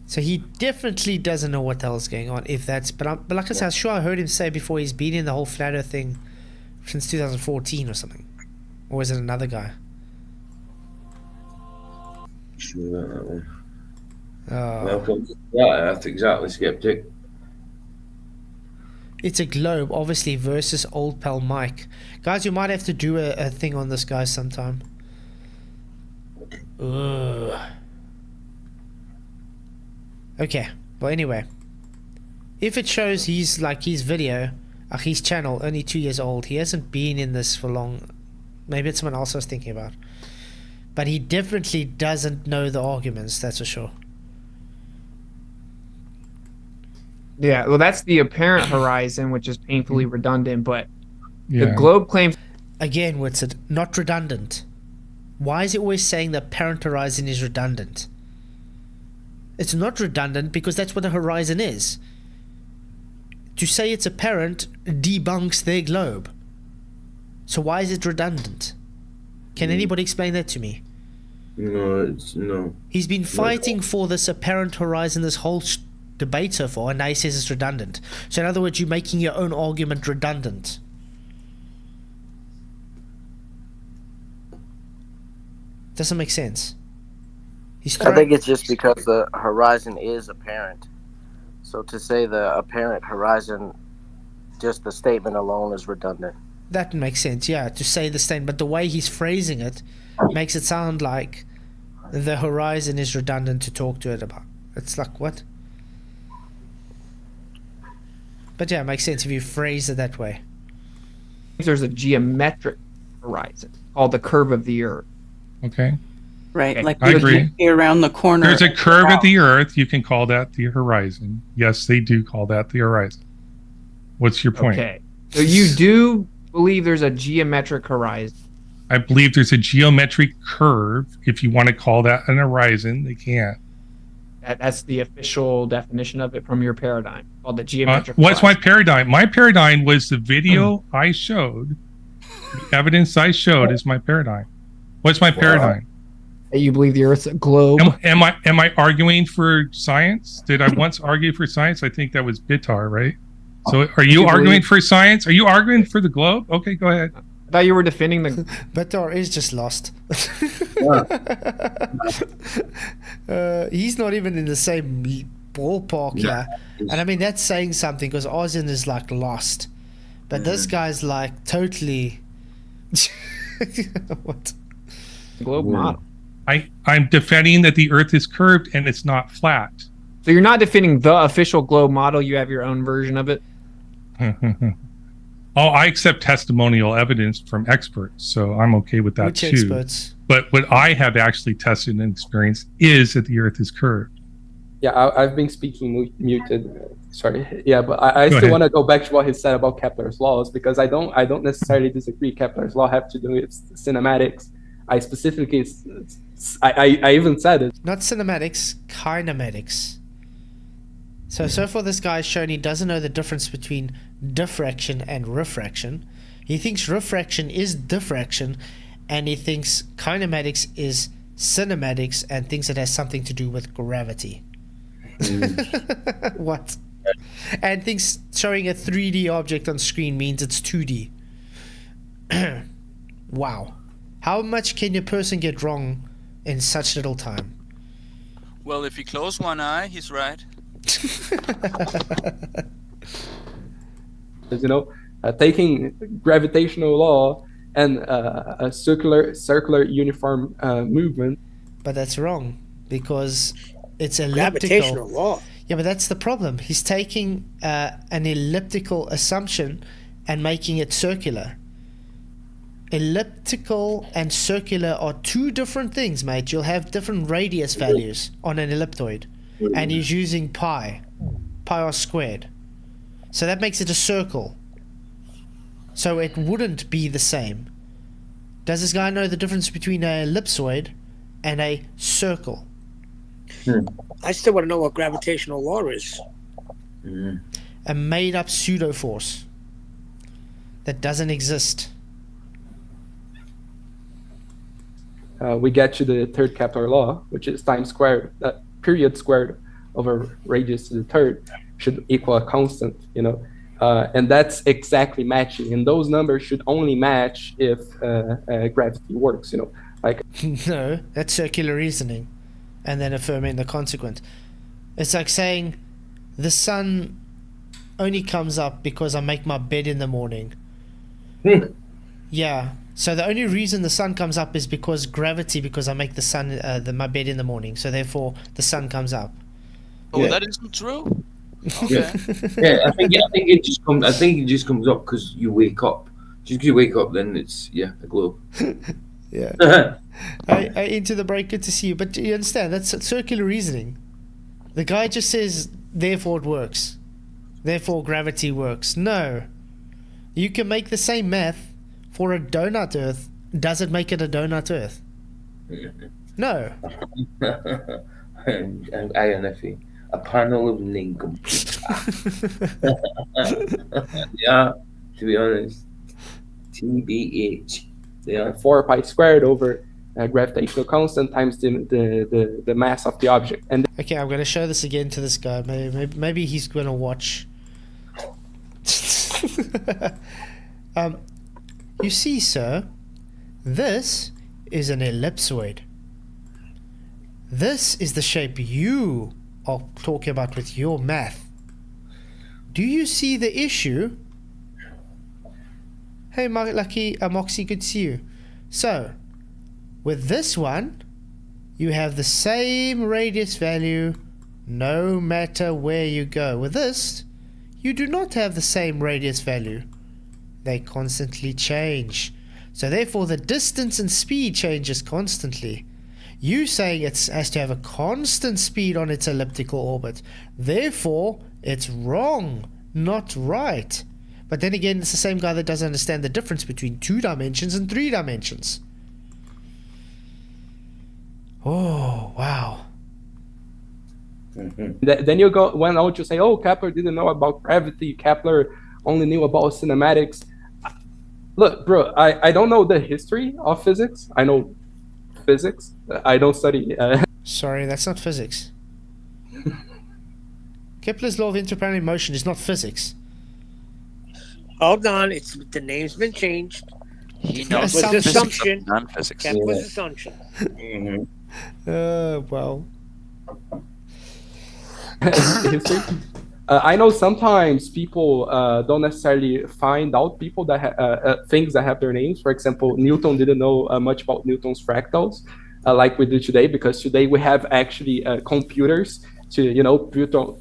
So he definitely doesn't know what the hell's going on, if that's... But like I said, I'm sure I heard him say before he's been in the whole flat earth thing since 2014 or something. Or is it another guy? Sure about that one. Oh. Welcome to Flat Earth, exactly, skeptic. It's a globe, obviously, versus old pal Mike. Guys, you might have to do a thing on this guy sometime. Ugh. Okay, well anyway, if it shows his video, his channel, only 2 years old, he hasn't been in this for long. Maybe it's someone else I was thinking about, but he definitely doesn't know the arguments, that's for sure. Yeah, well, that's the apparent horizon, which is painfully redundant, but Yeah. the globe claims... Again, Witsit, not redundant. Why is it always saying the apparent horizon is redundant? It's not redundant because that's what a horizon is. To say it's apparent debunks their globe. So why is it redundant? Can anybody explain that to me? No. He's been fighting for this apparent horizon this whole debate so far, and now he says it's redundant. So in other words, you're making your own argument redundant. Doesn't make sense. I think it's just because the horizon is apparent. So to say the apparent horizon, just the statement alone is redundant. That makes sense, yeah, to say the statement, but the way he's phrasing it makes it sound like the horizon is redundant to talk to it about. It's like, what? But yeah, it makes sense if you phrase it that way. There's a geometric horizon called the curve of the Earth. Okay. Right, Okay. like I agree. around the corner. There's a curve at the Earth. You can call that the horizon. Yes, they do call that the horizon. What's your point? Okay. So you do believe there's a geometric horizon? I believe there's a geometric curve, if you want to call that an horizon. They can't. That's the official definition of it from your paradigm, called the geometric. What's my paradigm? My paradigm was the video I showed. The evidence I showed is my paradigm. What's my paradigm? You believe the Earth's a globe? Am I arguing for science? Did I once argue for science? I think that was Bitar, right? So are you arguing for science? Are you arguing for the globe? Okay, go ahead. I thought you were defending the. Bitar is just lost. He's not even in the same ballpark here. And I mean, that's saying something, because Ozien is like lost. But this guy's like totally. What? Globe model. I'm defending that the Earth is curved and it's not flat. So you're not defending the official globe model. You have your own version of it. Oh, I accept testimonial evidence from experts, so I'm okay with that. Which too. experts? But what I have actually tested and experienced is that the Earth is curved. Yeah, I've been speaking muted. Sorry. Yeah, but I still want to go back to what he said about Kepler's laws, because I don't necessarily disagree. Kepler's law have to do with cinematics. I specifically, I even said it. Not cinematics, kinematics. So far this guy's shown he doesn't know the difference between diffraction and refraction. He thinks refraction is diffraction, and he thinks kinematics is cinematics, and thinks it has something to do with gravity. What? And thinks showing a 3D object on screen means it's 2D. Wow. How much can a person get wrong in such little time? Well, if you close one eye, he's right. Taking gravitational law and a circular uniform movement. But that's wrong, because it's elliptical. Gravitational law. Yeah, but that's the problem. He's taking an elliptical assumption and making it circular. Elliptical and circular are two different things, mate. You'll have different radius values on an elliptoid. And he's using pi r squared. So that makes it a circle. So it wouldn't be the same. Does this guy know the difference between a ellipsoid and a circle? I still want to know what gravitational law is. A made-up pseudo-force that doesn't exist. We get to the third Kepler law, which is time squared. That period squared over radius to the third should equal a constant, and that's exactly matching. And those numbers should only match if gravity works, like. No, that's circular reasoning, and then affirming the consequent. It's like saying the sun only comes up because I make my bed in the morning. Yeah. So the only reason the sun comes up is because gravity, because I make the sun my bed in the morning. So therefore the sun comes up. Oh, that isn't true. Okay. I think it just comes. I think it just comes up because you wake up. Just because you wake up, then it's a globe. Yeah. I into the break. Good to see you. But you understand that's circular reasoning. The guy just says, therefore it works. Therefore gravity works. No. You can make the same math for a donut Earth. Does it make it a donut Earth? No. INFE. A panel of nincompoops. Yeah, to be honest. TBH. They are 4 pi squared over gravitational constant times the mass of the object. And okay, I'm going to show this again to this guy. Maybe he's going to watch. You see, sir, this is an ellipsoid. This is the shape you are talking about with your math. Do you see the issue? Hey, Moxie, good to see you. So, with this one, you have the same radius value no matter where you go. With this, you do not have the same radius value. They constantly change. So therefore the distance and speed changes constantly. You saying it has to have a constant speed on its elliptical orbit. Therefore, it's wrong, not right. But then again, it's the same guy that doesn't understand the difference between 2 dimensions and 3 dimensions. Oh, wow. Then you went on to say, oh, Kepler didn't know about gravity. Kepler only knew about cinematics. Look, bro, I don't know the history of physics. I know physics. I don't study. Sorry, that's not physics. Kepler's law of interplanetary motion is not physics. Hold on, the name's been changed. He knows Kepler's physics, assumption. but non-physics. Kepler's assumption. Well. History. I know sometimes people don't necessarily find out people that things that have their names. For example, Newton didn't know much about Newton's fractals, like we do today, because today we have actually computers to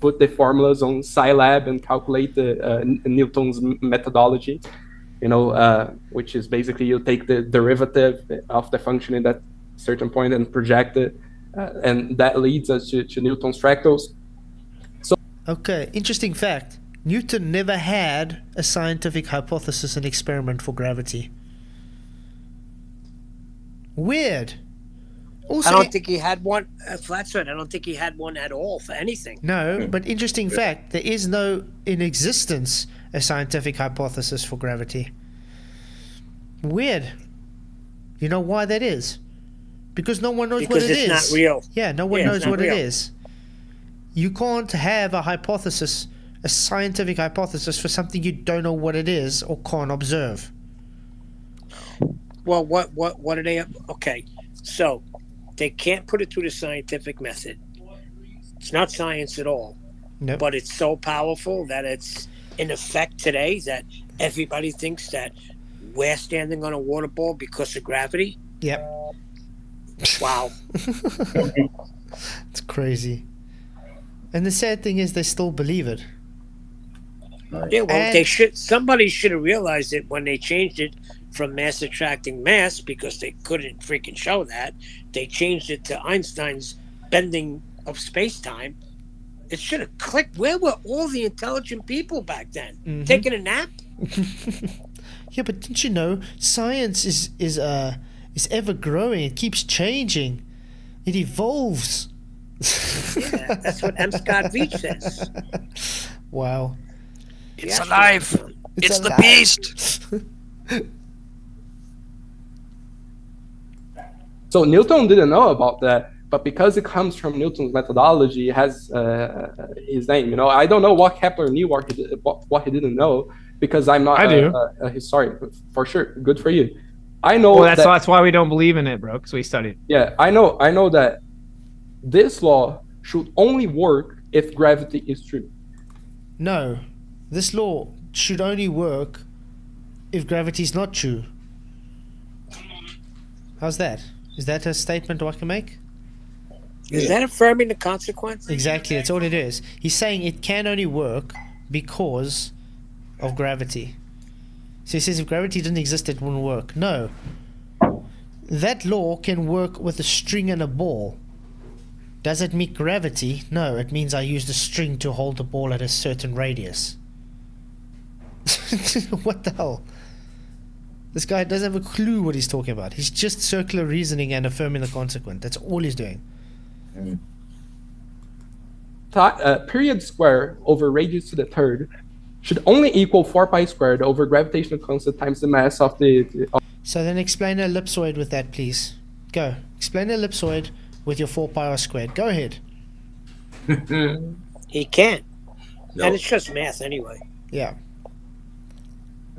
put the formulas on Scilab and calculate the Newton's methodology. Which is basically you take the derivative of the function in that certain point and project it, and that leads us to Newton's fractals. Okay, interesting fact. Newton never had a scientific hypothesis and experiment for gravity. Weird. Also, I don't think he had one, Flatzoid. I don't think he had one at all for anything. No, but interesting fact. There is no, in existence, a scientific hypothesis for gravity. Weird. You know why that is? Because no one knows what it is. Because it's not real. Yeah, no one knows what it is. You can't have a hypothesis, a scientific hypothesis for something you don't know what it is or can't observe. Well, what are they? Okay, so they can't put it through the scientific method. It's not science at all. Nope. But it's so powerful that it's in effect today that everybody thinks that we're standing on a water ball because of gravity. Yep. Wow. It's crazy. And the sad thing is they still believe it. Yeah, well, somebody should have realized it when they changed it from mass attracting mass, because they couldn't freaking show that. They changed it to Einstein's bending of space-time. It should have clicked. Where were all the intelligent people back then? Mm-hmm. Taking a nap? Yeah, but didn't you know science is ever growing? It keeps changing. It evolves. Yeah, that's what M. Scott Veach says. Wow. It's alive. It's the beast. So Newton didn't know about that, but because it comes from Newton's methodology, it has his name. I don't know what Kepler knew or what he didn't know, because I'm not a historian. For sure, good for you. I know. Well, that's why we don't believe in it, bro. Because we studied. Yeah, I know that this law should only work if gravity is true. No, this law should only work if gravity is not true. How's that? Is that a statement I can make? Is that affirming the consequence? Exactly, that's all it is. He's saying it can only work because of gravity. So he says if gravity didn't exist, it wouldn't work. No. That law can work with a string and a ball. Does it meet gravity? No, it means I used a string to hold the ball at a certain radius. What the hell? This guy doesn't have a clue what he's talking about. He's just circular reasoning and affirming the consequent. That's all he's doing. Period square over radius to the third should only equal 4 pi squared over gravitational constant times the mass of the... So then explain an ellipsoid with that, please. Go. Explain an ellipsoid with your 4 pi r squared. Go ahead. He can't. No. And it's just math anyway. Yeah.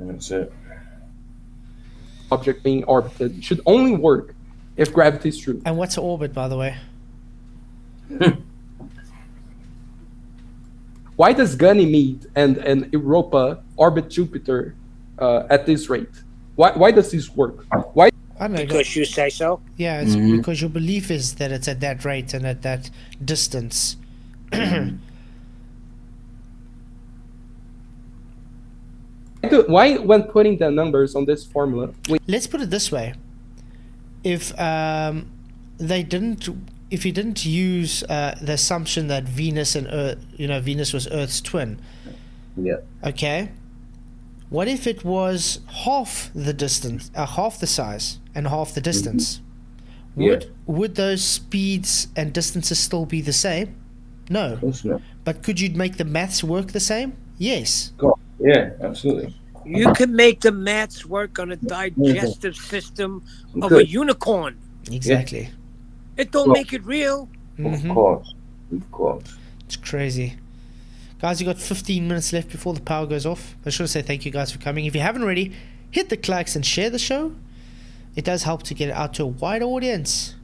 That's it. Object being orbited should only work if gravity is true. And what's an orbit, by the way? Why does Ganymede and Europa orbit Jupiter at this rate? Why does this work? Why? I don't know. Because you say so? Yeah, it's because your belief is that it's at that rate and at that distance. Why, when putting the numbers on this formula? Let's put it this way: if if you didn't use the assumption that Venus and Earth, Venus was Earth's twin. Yeah. Okay. What if it was half the distance, half the size, and half the distance? Would those speeds and distances still be the same? No. Of course not. But could you make the maths work the same? Yes. Yeah, absolutely. You can make the maths work on a digestive system of a unicorn. Exactly. It don't make it real. Of course. It's crazy. Guys, you got 15 minutes left before the power goes off. I should say thank you guys for coming. If you haven't already, hit the likes and share the show. It does help to get it out to a wide audience.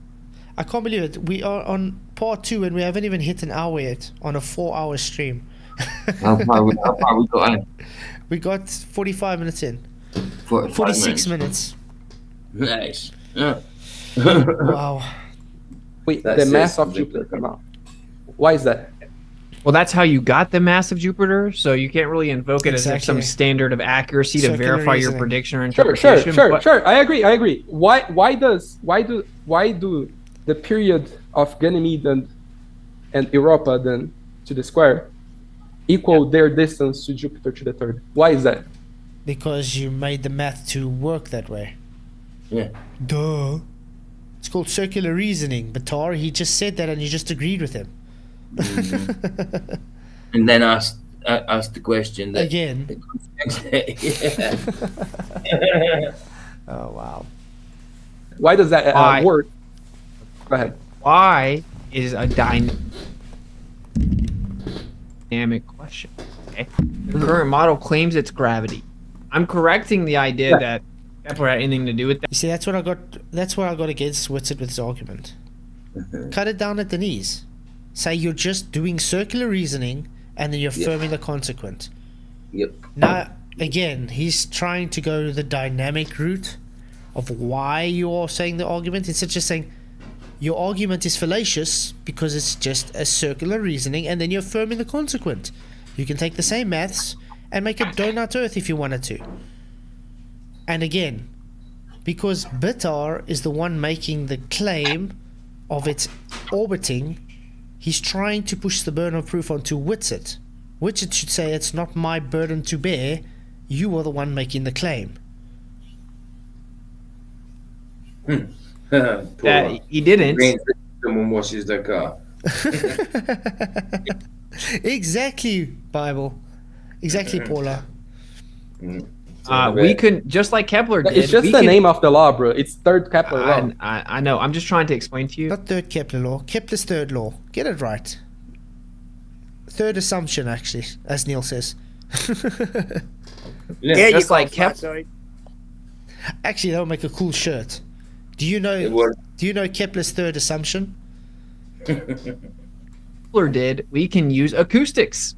I can't believe it. We are on part 2 and we haven't even hit an hour yet on a 4-hour stream. How far we got in? We got 45 minutes in. 46 minutes. Nice. Yeah. Wow. Wait, the mass of Jupiter come out. Why is that? Well, that's how you got the mass of Jupiter, so you can't really invoke it as if some Exactly. standard of accuracy to Circular verify your reasoning. prediction or Sure, interpretation. sure. I agree. Why do the period of Ganymede and Europa then to the square equal their distance to Jupiter to the third? Why is that? Because you made the math to work that way. Yeah. Duh. It's called circular reasoning. Batar, he just said that and you just agreed with him. And then asked the question that Again. Yeah. Oh, wow. Why does that Why? work? Go ahead. Why is a dynamic question? Okay. The current model claims it's gravity. I'm correcting the idea that Kepler had anything to do with that. You see, that's what I got against Witsit with his argument. Cut it down at the knees. Say you're just doing circular reasoning and then you're affirming the consequent. Yep. Now, again, he's trying to go the dynamic route of why you are saying the argument instead of just saying your argument is fallacious because it's just a circular reasoning and then you're affirming the consequent. You can take the same maths and make a donut earth if you wanted to. And again, because Bitar is the one making the claim of its orbiting, he's trying to push the burden of proof onto Witsit. Witsit should say it's not my burden to bear, you are the one making the claim. That he didn't. Someone washes their car. Exactly, Bible. Exactly, Paula. We can, just like Kepler did. It's just the name of the law, bro. It's third Kepler law. I know. I'm just trying to explain to you. Not third Kepler law. Kepler's third law. Get it right. Third assumption, actually, as Neil says. Yeah, just like Kepler. Actually, that would make a cool shirt. Do you know Kepler's third assumption? Kepler did. We can use acoustics.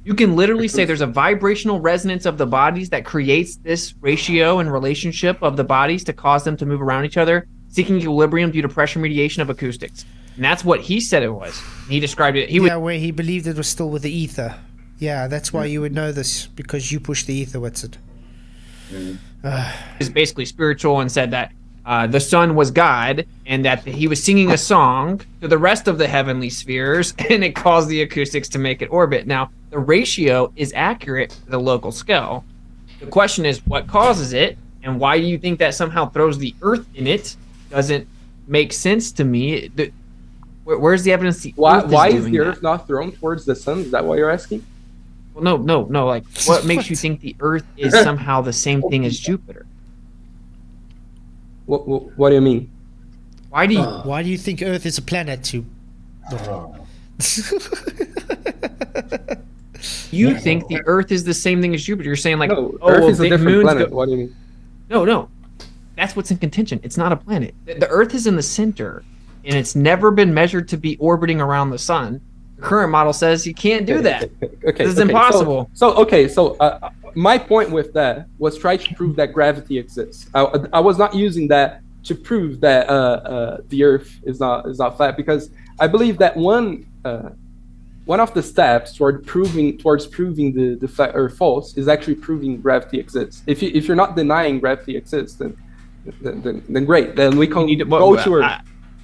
You can literally say there's a vibrational resonance of the bodies that creates this ratio and relationship of the bodies to cause them to move around each other, seeking equilibrium due to pressure mediation of acoustics. And that's what he said it was. He described it. Where he believed it was still with the ether. Yeah, that's why you would know this, because you pushed the ether, Witsit. Is basically spiritual and said that the sun was God and that he was singing a song to the rest of the heavenly spheres and it caused the acoustics to make it orbit. Now, the ratio is accurate to the local scale. The question is what causes it and why do you think that somehow throws the Earth in it? Doesn't make sense to me. Where's the evidence? Why is the Earth not thrown towards the sun? Is that what you're asking? Well, no. Like, what makes you think the Earth is somehow the same thing as Jupiter? What do you mean? Why do you think Earth is a planet too? You think the Earth is the same thing as Jupiter? You're saying like, Earth is a different planet. What do you mean? No. That's what's in contention. It's not a planet. The Earth is in the center, and it's never been measured to be orbiting around the sun. The current model says you can't do that. Okay, This is impossible. So my point with that was try to prove that gravity exists. I was not using that to prove that the Earth is not flat, because I believe that one of the steps towards proving the flat Earth false is actually proving gravity exists. If you're not denying gravity exists, then great. Then we can go to Earth.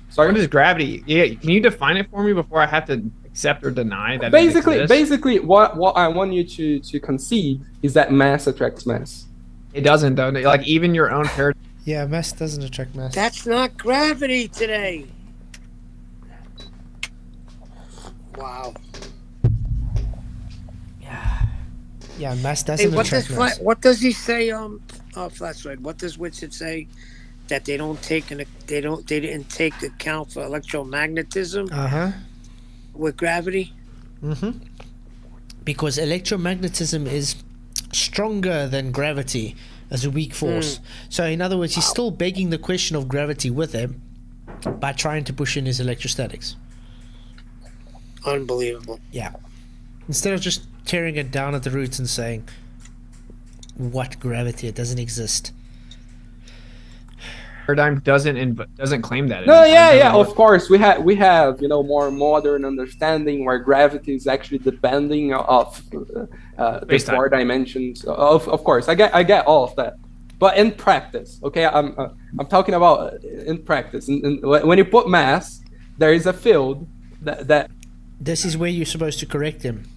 Sorry, what is gravity? Yeah, can you define it for me before I have to accept or deny that. Basically, what I want you to concede is that mass attracts mass. It doesn't though. Like even your own paradigm. Yeah, mass doesn't attract mass. That's not gravity today. Wow. Yeah, mass doesn't attract mass. What does he say? Flatzoid. What does Witsit say? That they didn't take account for electromagnetism. With gravity. Because electromagnetism is stronger than gravity as a weak force. So in other words, he's still begging the question of gravity with him by trying to push in his electrostatics. Unbelievable. Yeah. Instead of just tearing it down at the roots and saying, what gravity? It doesn't exist. Paradigm doesn't claim that. No, yeah. Of course, we have more modern understanding where gravity is actually depending of the 4 dimensions. Of course, I get all of that, but in practice, okay, I'm talking about in practice. And when you put mass, there is a field that. This is where you're supposed to correct him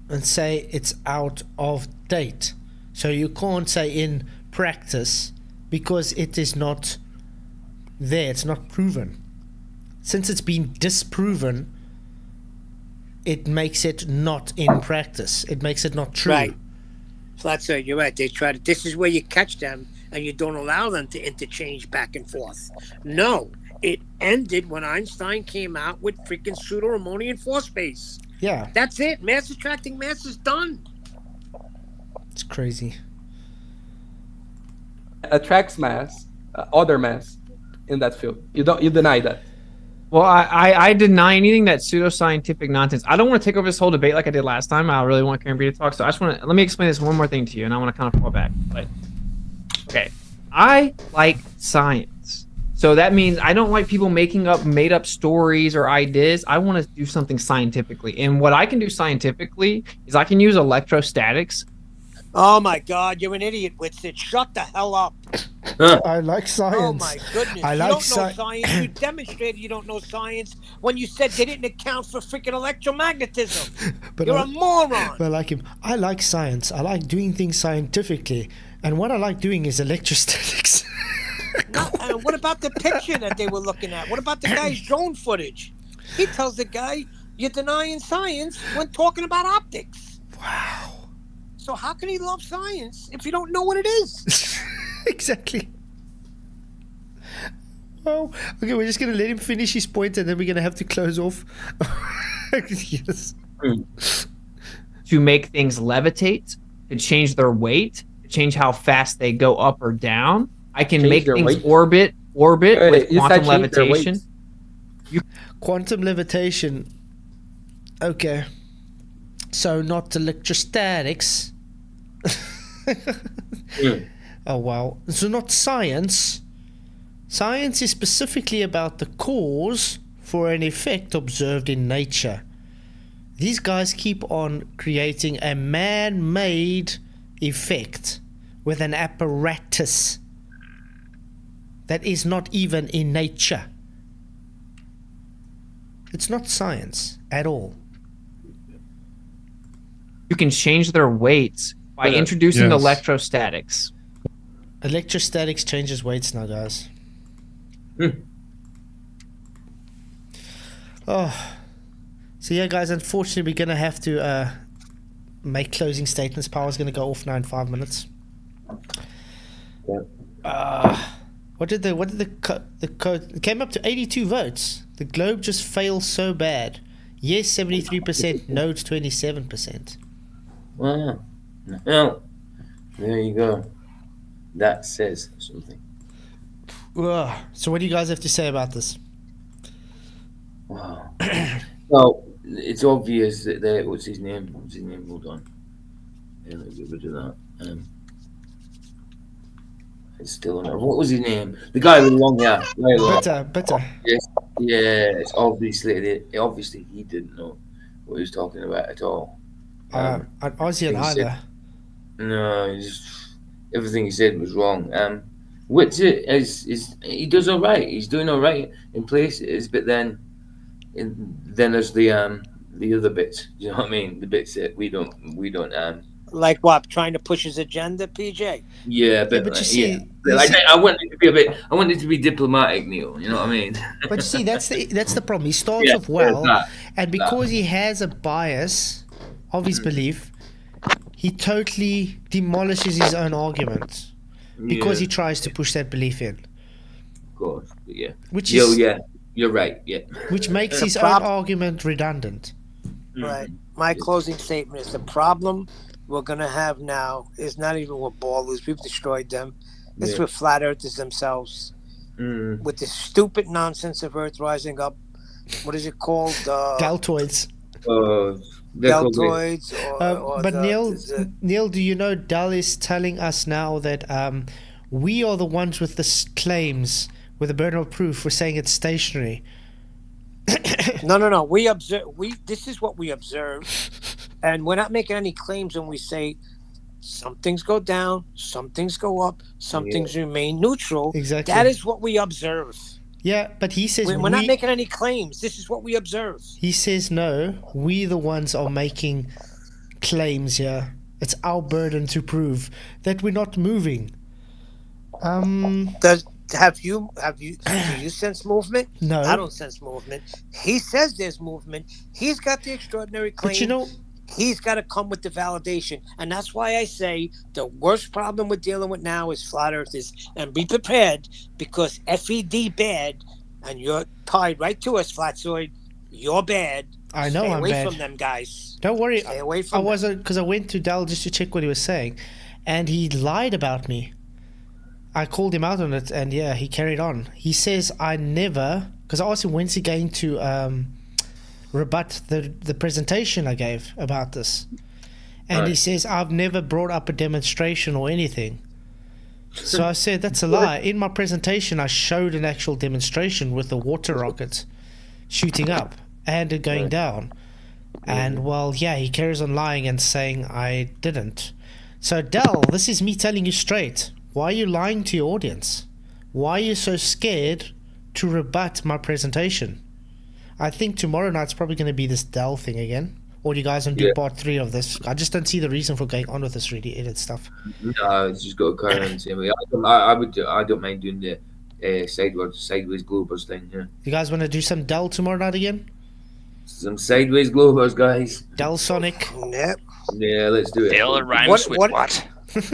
and say it's out of date. So you can't say in practice. Because it is not there, it's not proven. Since it's been disproven, it makes it not in practice. It makes it not true. Right. Flatzoid, you're right. They try to. This is where you catch them, and you don't allow them to interchange back and forth. No, it ended when Einstein came out with freaking pseudo-Riemannian force space. Yeah. That's it. Mass attracting mass is done. It's crazy. Attracts mass, other mass in that field. You deny that. Well, I deny anything that's pseudoscientific nonsense. I don't want to take over this whole debate like I did last time. I really want Karen B to talk. So I just want to let me explain this one more thing to you, and I want to kind of fall back. But okay, I like science, so that means I don't like people making up made up stories or ideas. I want to do something scientifically, and what I can do scientifically is I can use electrostatics. Oh my God, you're an idiot, Witsit. Shut the hell up. I like science. Oh my goodness. I you like don't know science. You demonstrated you don't know science when you said they didn't account for freaking electromagnetism. You're a moron. But I like him. I like science. I like doing things scientifically. And what I like doing is electrostatics. And what about the picture that they were looking at? What about the guy's drone footage? He tells the guy you're denying science when talking about optics. Wow. So how can he love science if you don't know what it is? Exactly. Well, okay, we're just going to let him finish his point and then we're going to have to close off. Yes. To make things levitate, to change their weight, to change how fast they go up or down. I can make things orbit with quantum levitation. Quantum levitation. Okay. So not electrostatics. Oh wow. So not science. Science is specifically about the cause for an effect observed in nature. These guys keep on creating a man-made effect with an apparatus that is not even in nature. It's not science at all. You can change their weights by introducing electrostatics. Electrostatics changes weights now, guys. Oh, so yeah, guys. Unfortunately, we're gonna have to make closing statements. Power's gonna go off now in 5 minutes. What did the code? It came up to 82 votes. The globe just fails so bad. Yes, 73%. No, it's 27%. Wow. Well, there you go. That says something. So what do you guys have to say about this? Wow. Well, it's obvious that they... What's his name? Hold on. Yeah, let's get rid of that. It's still on there. What was his name? The guy with the long hair. Bitter. Yes, obviously he didn't know what he was talking about at all. Ozien either. No, everything he said was wrong. Witsit he does all right. He's doing all right in places, but then then there's the other bits. You know what I mean? The bits that we don't Like what? Trying to push his agenda, PJ? Yeah, but you see, I want it to be I want it to be diplomatic, Neil. You know what I mean? But you see, that's the problem. He starts off well, and because he has a bias of his belief, he totally demolishes his own argument because he tries to push that belief in. Of course, yeah. You're right. Yeah. Which makes his own argument redundant. Right. My closing statement is the problem we're going to have now is not even with ballers. We've destroyed them. It's with flat earthers themselves. With this stupid nonsense of Earth rising up. What is it called? Deltoids. Deltoids. But Neil, do you know Dell is telling us now that we are the ones with the claims with the burden of proof. We're saying it's stationary. No. We observe. This is what we observe, and we're not making any claims when we say some things go down, some things go up, some things remain neutral. Exactly. That is what we observe. Yeah, but he says we're not making any claims. This is what we observe. He says no. We the ones are making claims here. It's our burden to prove that we're not moving. Do you sense movement? No. I don't sense movement. He says there's movement. He's got the extraordinary claim. But you know, he's got to come with the validation. And that's why I say the worst problem we're dealing with now is flat earthers. And be prepared, because FED bad, and you're tied right to us, Flatzoid. You're bad. I know Stay I'm away bad. from them guys. Don't worry. Stay away from I wasn't, because I went to Dal just to check what he was saying, and he lied about me. I called him out on it, and yeah, he carried on. He says I never, because I asked him when's he going to rebut the presentation I gave about this, and he says I've never brought up a demonstration or anything. So I said that's a lie. In my presentation, I showed an actual demonstration with the water rockets shooting up and it going down. And well, yeah, he carries on lying and saying I didn't. So Del, this is me telling you straight. Why are you lying to your audience? Why are you so scared to rebut my presentation? I think tomorrow night's probably going to be this Dell thing again. Or do you guys want to do part 3 of this? I just don't see the reason for going on with this really edit stuff. No, it's just got to carry on the same way. I don't mind doing the sideways globers thing. Yeah. You guys want to do some Dell tomorrow night again? Some sideways globers, guys. Dell Sonic. Yep. Yeah, let's do it. Dell rhymes with what?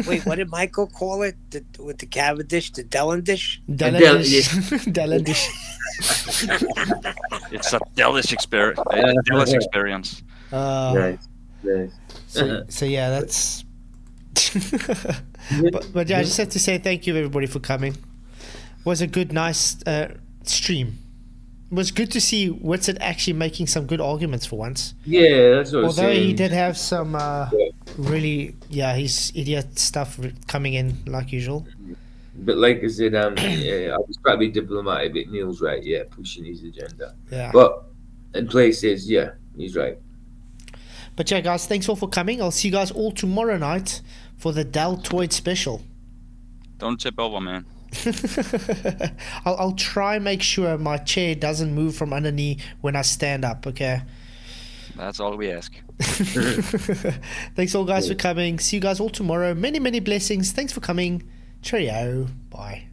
Wait, what did Michael call it with the Cavendish? The Dellendish? Dellendish. It's a Dellish experience. Nice. So yeah, that's. but yeah, I just have to say thank you everybody for coming. It was a good, nice stream. It was good to see Witsit actually making some good arguments for once. Yeah, that's what I was Although saying. he did have some really, his idiot stuff coming in like usual. But like I said, I was trying to be diplomatic, but Neil's right, pushing his agenda. Yeah. But in places, he's right. But yeah, guys, thanks all for coming. I'll see you guys all tomorrow night for the Deltoid special. Don't tip over, man. I'll try make sure my chair doesn't move from underneath when I stand up, okay? That's all we ask. Thanks all guys for coming. See you guys all tomorrow. Many, many blessings. Thanks for coming. Cheerio. Bye.